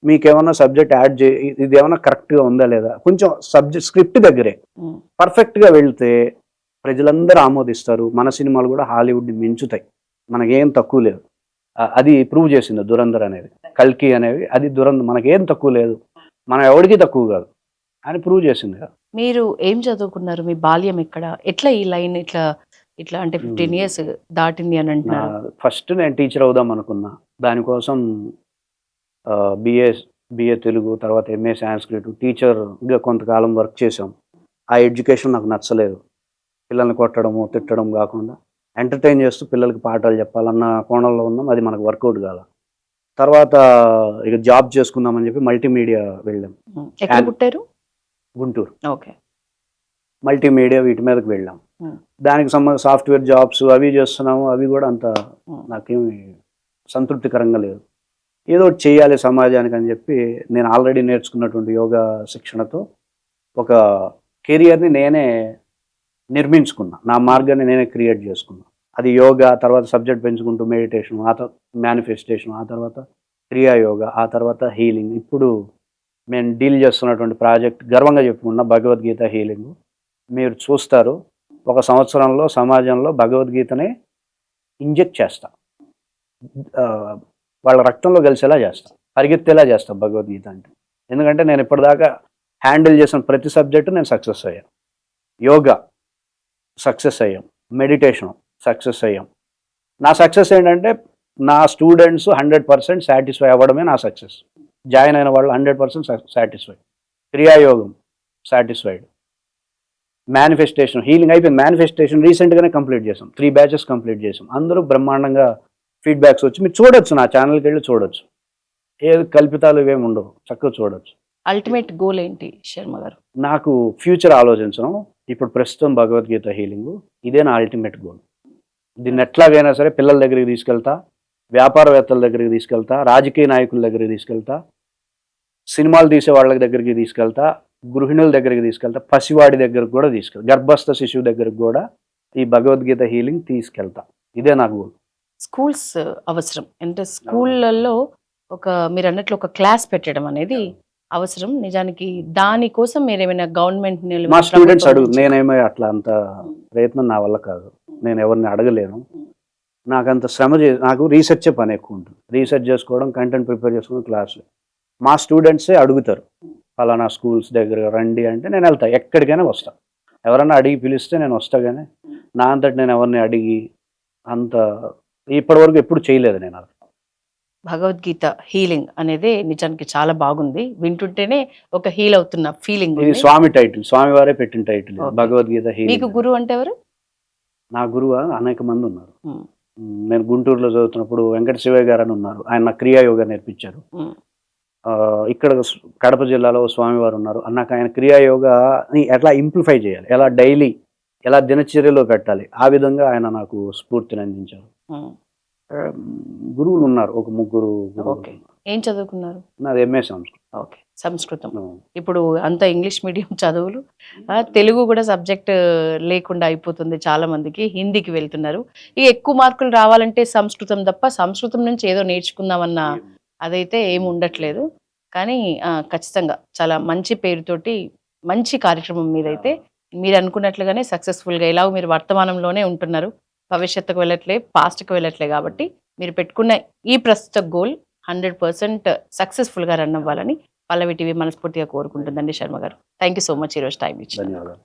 మీకేమన్నా సబ్జెక్ట్ యాడ్ ఇది ఏమన్నా కరెక్ట్గా ఉందా లేదా, కొంచెం సబ్జెక్ట్ స్క్రిప్ట్ దగ్గరే పర్ఫెక్ట్గా వెళ్తే ప్రజలందరూ ఆమోదిస్తారు. మన సినిమాలు కూడా హాలీవుడ్ని మించుతాయి, మనకేం తక్కువ లేదు. అది ప్రూవ్ చేసింది దురంధర్ అనేది, కల్కి అనేవి. అది దురంధర్ మనకేం తక్కువ లేదు, మనం ఎవరికి తక్కువ కాదు అని ప్రూవ్ చేసింది కదా. మీరు ఏం చదువుకున్నారు? మీ బాల్యం ఎక్కడ? ఎట్లా ఈ లైన్ ఇట్లా ఇట్లా అంటే 15 years దాటింది అని అంటున్నారు. ఫస్ట్ నేను టీచర్ అవుదాం అనుకున్నా. దానికోసం బిఏ తెలుగు, తర్వాత ఎంఏ సాంస్క్రిట్, టీచర్గా కొంతకాలం వర్క్ చేసాం. ఆ ఎడ్యుకేషన్ నాకు నచ్చలేదు. పిల్లల్ని కొట్టడము తిట్టడం కాకుండా ఎంటర్టైన్ చేస్తూ పిల్లలకి పాఠాలు చెప్పాలన్న కోణంలో ఉన్నాం. అది మనకు వర్కౌట్ కాల. తర్వాత ఇక జాబ్ చేసుకుందామని చెప్పి మల్టీమీడియా వెళ్ళాం. ఎక్కడ పుట్టారు? గుంటూరు. ఓకే. మల్టీమీడియా వీటి మీదకి వెళ్ళాం. దానికి సాఫ్ట్వేర్ జాబ్స్ అవి చేస్తున్నాము. అవి కూడా అంత నాకేమి సంతృప్తికరంగా లేదు. ఏదో ఒకటి చేయాలి సమాజానికి అని చెప్పి నేను ఆల్రెడీ నేర్చుకున్నటువంటి యోగా శిక్షణతో ఒక కెరియర్ని నేనే నిర్మించుకున్నా. నా మార్గాన్ని నేనే క్రియేట్ చేసుకున్నా. అది యోగా, తర్వాత సబ్జెక్ట్ పెంచుకుంటూ మెడిటేషన్, ఆ తర్వాత మేనిఫెస్టేషన్, ఆ తర్వాత క్రియా యోగా, ఆ తర్వాత హీలింగ్. ఇప్పుడు నేను డీల్ చేస్తున్నటువంటి ప్రాజెక్ట్ గర్వంగా చెప్పుకున్నా భగవద్గీత హీలింగ్. మీరు చూస్తారు, 1 సంవత్సరంలో సమాజంలో భగవద్గీతని ఇంజెక్ట్ చేస్తా, వాళ్ళ రక్తంలో కలిసేలా చేస్తా, పరిగెత్తేలా చేస్తా భగవద్గీత అంటే. ఎందుకంటే నేను ఇప్పటిదాకా హ్యాండిల్ చేసిన ప్రతి సబ్జెక్టు నేను సక్సెస్ అయ్యాను. యోగా సక్సెస్ అయ్యాం, మెడిటేషన్ సక్సెస్ అయ్యాం. నా సక్సెస్ ఏంటంటే నా స్టూడెంట్స్ 100% సాటిస్ఫై అవ్వడమే నా సక్సెస్. జాయిన్ అయిన వాళ్ళు 100% సాటిస్ఫై. క్రియాయోగం సాటిస్ఫైడ్. మేనిఫెస్టేషన్ హీలింగ్ అయిపోయింది. మేనిఫెస్టేషన్ రీసెంట్గానే కంప్లీట్ చేసాం. 3 batches కంప్లీట్ చేసాం. అందరూ బ్రహ్మాండంగా ఫీడ్బ్యాక్స్ వచ్చి మీరు చూడొచ్చు, నా ఛానల్కి వెళ్ళి చూడొచ్చు. ఏది కల్పితాలు ఇవేమి ఉండవు, చక్కగా చూడొచ్చు. అల్టిమేట్ గోల్ ఏంటి శర్మ గారు? నాకు ఫ్యూచర్ ఆలోచించడం. ఇప్పుడు ప్రస్తుతం భగవద్గీత హీలింగ్ ఇదే నా అల్టిమేట్ గోల్. దీన్ని ఎట్లాగైనా సరే పిల్లల దగ్గరికి తీసుకెళ్తా, వ్యాపారవేత్తల దగ్గరికి తీసుకెళ్తా, రాజకీయ నాయకుల దగ్గరికి తీసుకెళ్తా, సినిమాలు తీసే వాళ్ళ దగ్గరికి తీసుకెళ్తా, గృహిణుల దగ్గరికి తీసుకెళ్తా, పసివాడి దగ్గరకు కూడా తీసుకెళ్తా, గర్భస్థ శిశువు దగ్గరకు కూడా ఈ భగవద్గీత హీలింగ్ తీసుకెళ్తా. ఇదే నా గోల్. స్కూల్స్ అవసరం అంటే స్కూళ్ళల్లో మీరు అన్నట్లు ఒక క్లాస్ పెట్టడం అనేది అవసరం. నిజానికి దానికోసం మీరు ఏమైనా గవర్నమెంట్ మా స్టూడెంట్స్ అడుగు, నేనేమో అట్లా అంత ప్రయత్నం నా వల్ల కాదు, నేను ఎవరిని అడగలేను. నాకంత శ్రమ నాకు రీసెర్చే పని ఎక్కువ ఉంటుంది. రీసెర్చ్ చేసుకోవడం, కంటెంట్ ప్రిపేర్ చేసుకోవడం, క్లాసులు. మా స్టూడెంట్సే అడుగుతారు, ఫలానా స్కూల్స్ దగ్గర రండి అంటే నేను వెళ్తా, ఎక్కడికైనా వస్తా. ఎవరన్నా అడిగి పిలిస్తే నేను వస్తా, కానీ నా అంతటి నేను ఎవరిని అడిగి అంత ఇప్పటివరకు ఎప్పుడు చేయలేదు నేను. భగవద్గీత హీలింగ్ అనేది నిజానికి చాలా బాగుంది. వింటుంటేనే ఒక హీల్ అవుతున్న ఫీలింగ్. ఇది స్వామి టైటిల్, స్వామి వారే పెట్టిన టైటిల్ భగవద్గీత హీలింగ్. మీకు గురువు అంటే ఎవరు? నా గురువు అనేక మంది ఉన్నారు. నేను గుంటూరులో చదువుతున్నప్పుడు వెంకట శివయ్య గారు అని ఉన్నారు, ఆయన నాకు క్రియాయోగా నేర్పించారు. ఇక్కడ కడప జిల్లాలో స్వామివారు ఉన్నారు, నాకు ఆయన క్రియాయోగాని ఎట్లా ఇంప్లిఫై చేయాలి, ఎలా డైలీ ఎలా దినచర్యలో పెట్టాలి, ఆ విధంగా ఆయన నాకు స్ఫూర్తిని అందించారు. గురువులు ఉన్నారు, ఒక 3. ఏం చదువుకున్నారు? నాది ఎంఏ సంస్కృతం. ఓకే, సంస్కృతం. ఇప్పుడు అంత ఇంగ్లీష్ మీడియం చదువులు, తెలుగు కూడా సబ్జెక్ట్ లేకుండా అయిపోతుంది చాలా మందికి. హిందీకి వెళ్తున్నారు. ఇక ఎక్కువ మార్కులు రావాలంటే సంస్కృతం తప్ప సంస్కృతం నుంచి ఏదో నేర్చుకుందామన్న అదైతే ఏమి ఉండట్లేదు. కానీ ఖచ్చితంగా చాలా మంచి పేరుతోటి మంచి కార్యక్రమం మీదైతే మీరు అనుకున్నట్లుగానే సక్సెస్ఫుల్గా ఎలాగో మీరు వర్తమానంలోనే ఉంటున్నారు, భవిష్యత్తుకు వెళ్ళట్లే, పాస్ట్కి వెళ్ళట్లే. కాబట్టి మీరు పెట్టుకున్న ఈ ప్రస్తుత గోల్ 100% సక్సెస్ఫుల్గా రన్ అవ్వాలని పల్లవి టీవీ మనస్ఫూర్తిగా కోరుకుంటుందండి. శర్మ గారు, థ్యాంక్ యూ సో మచ్ ఈరోజు టైం ఇచ్చి. ధన్యవాదాలు.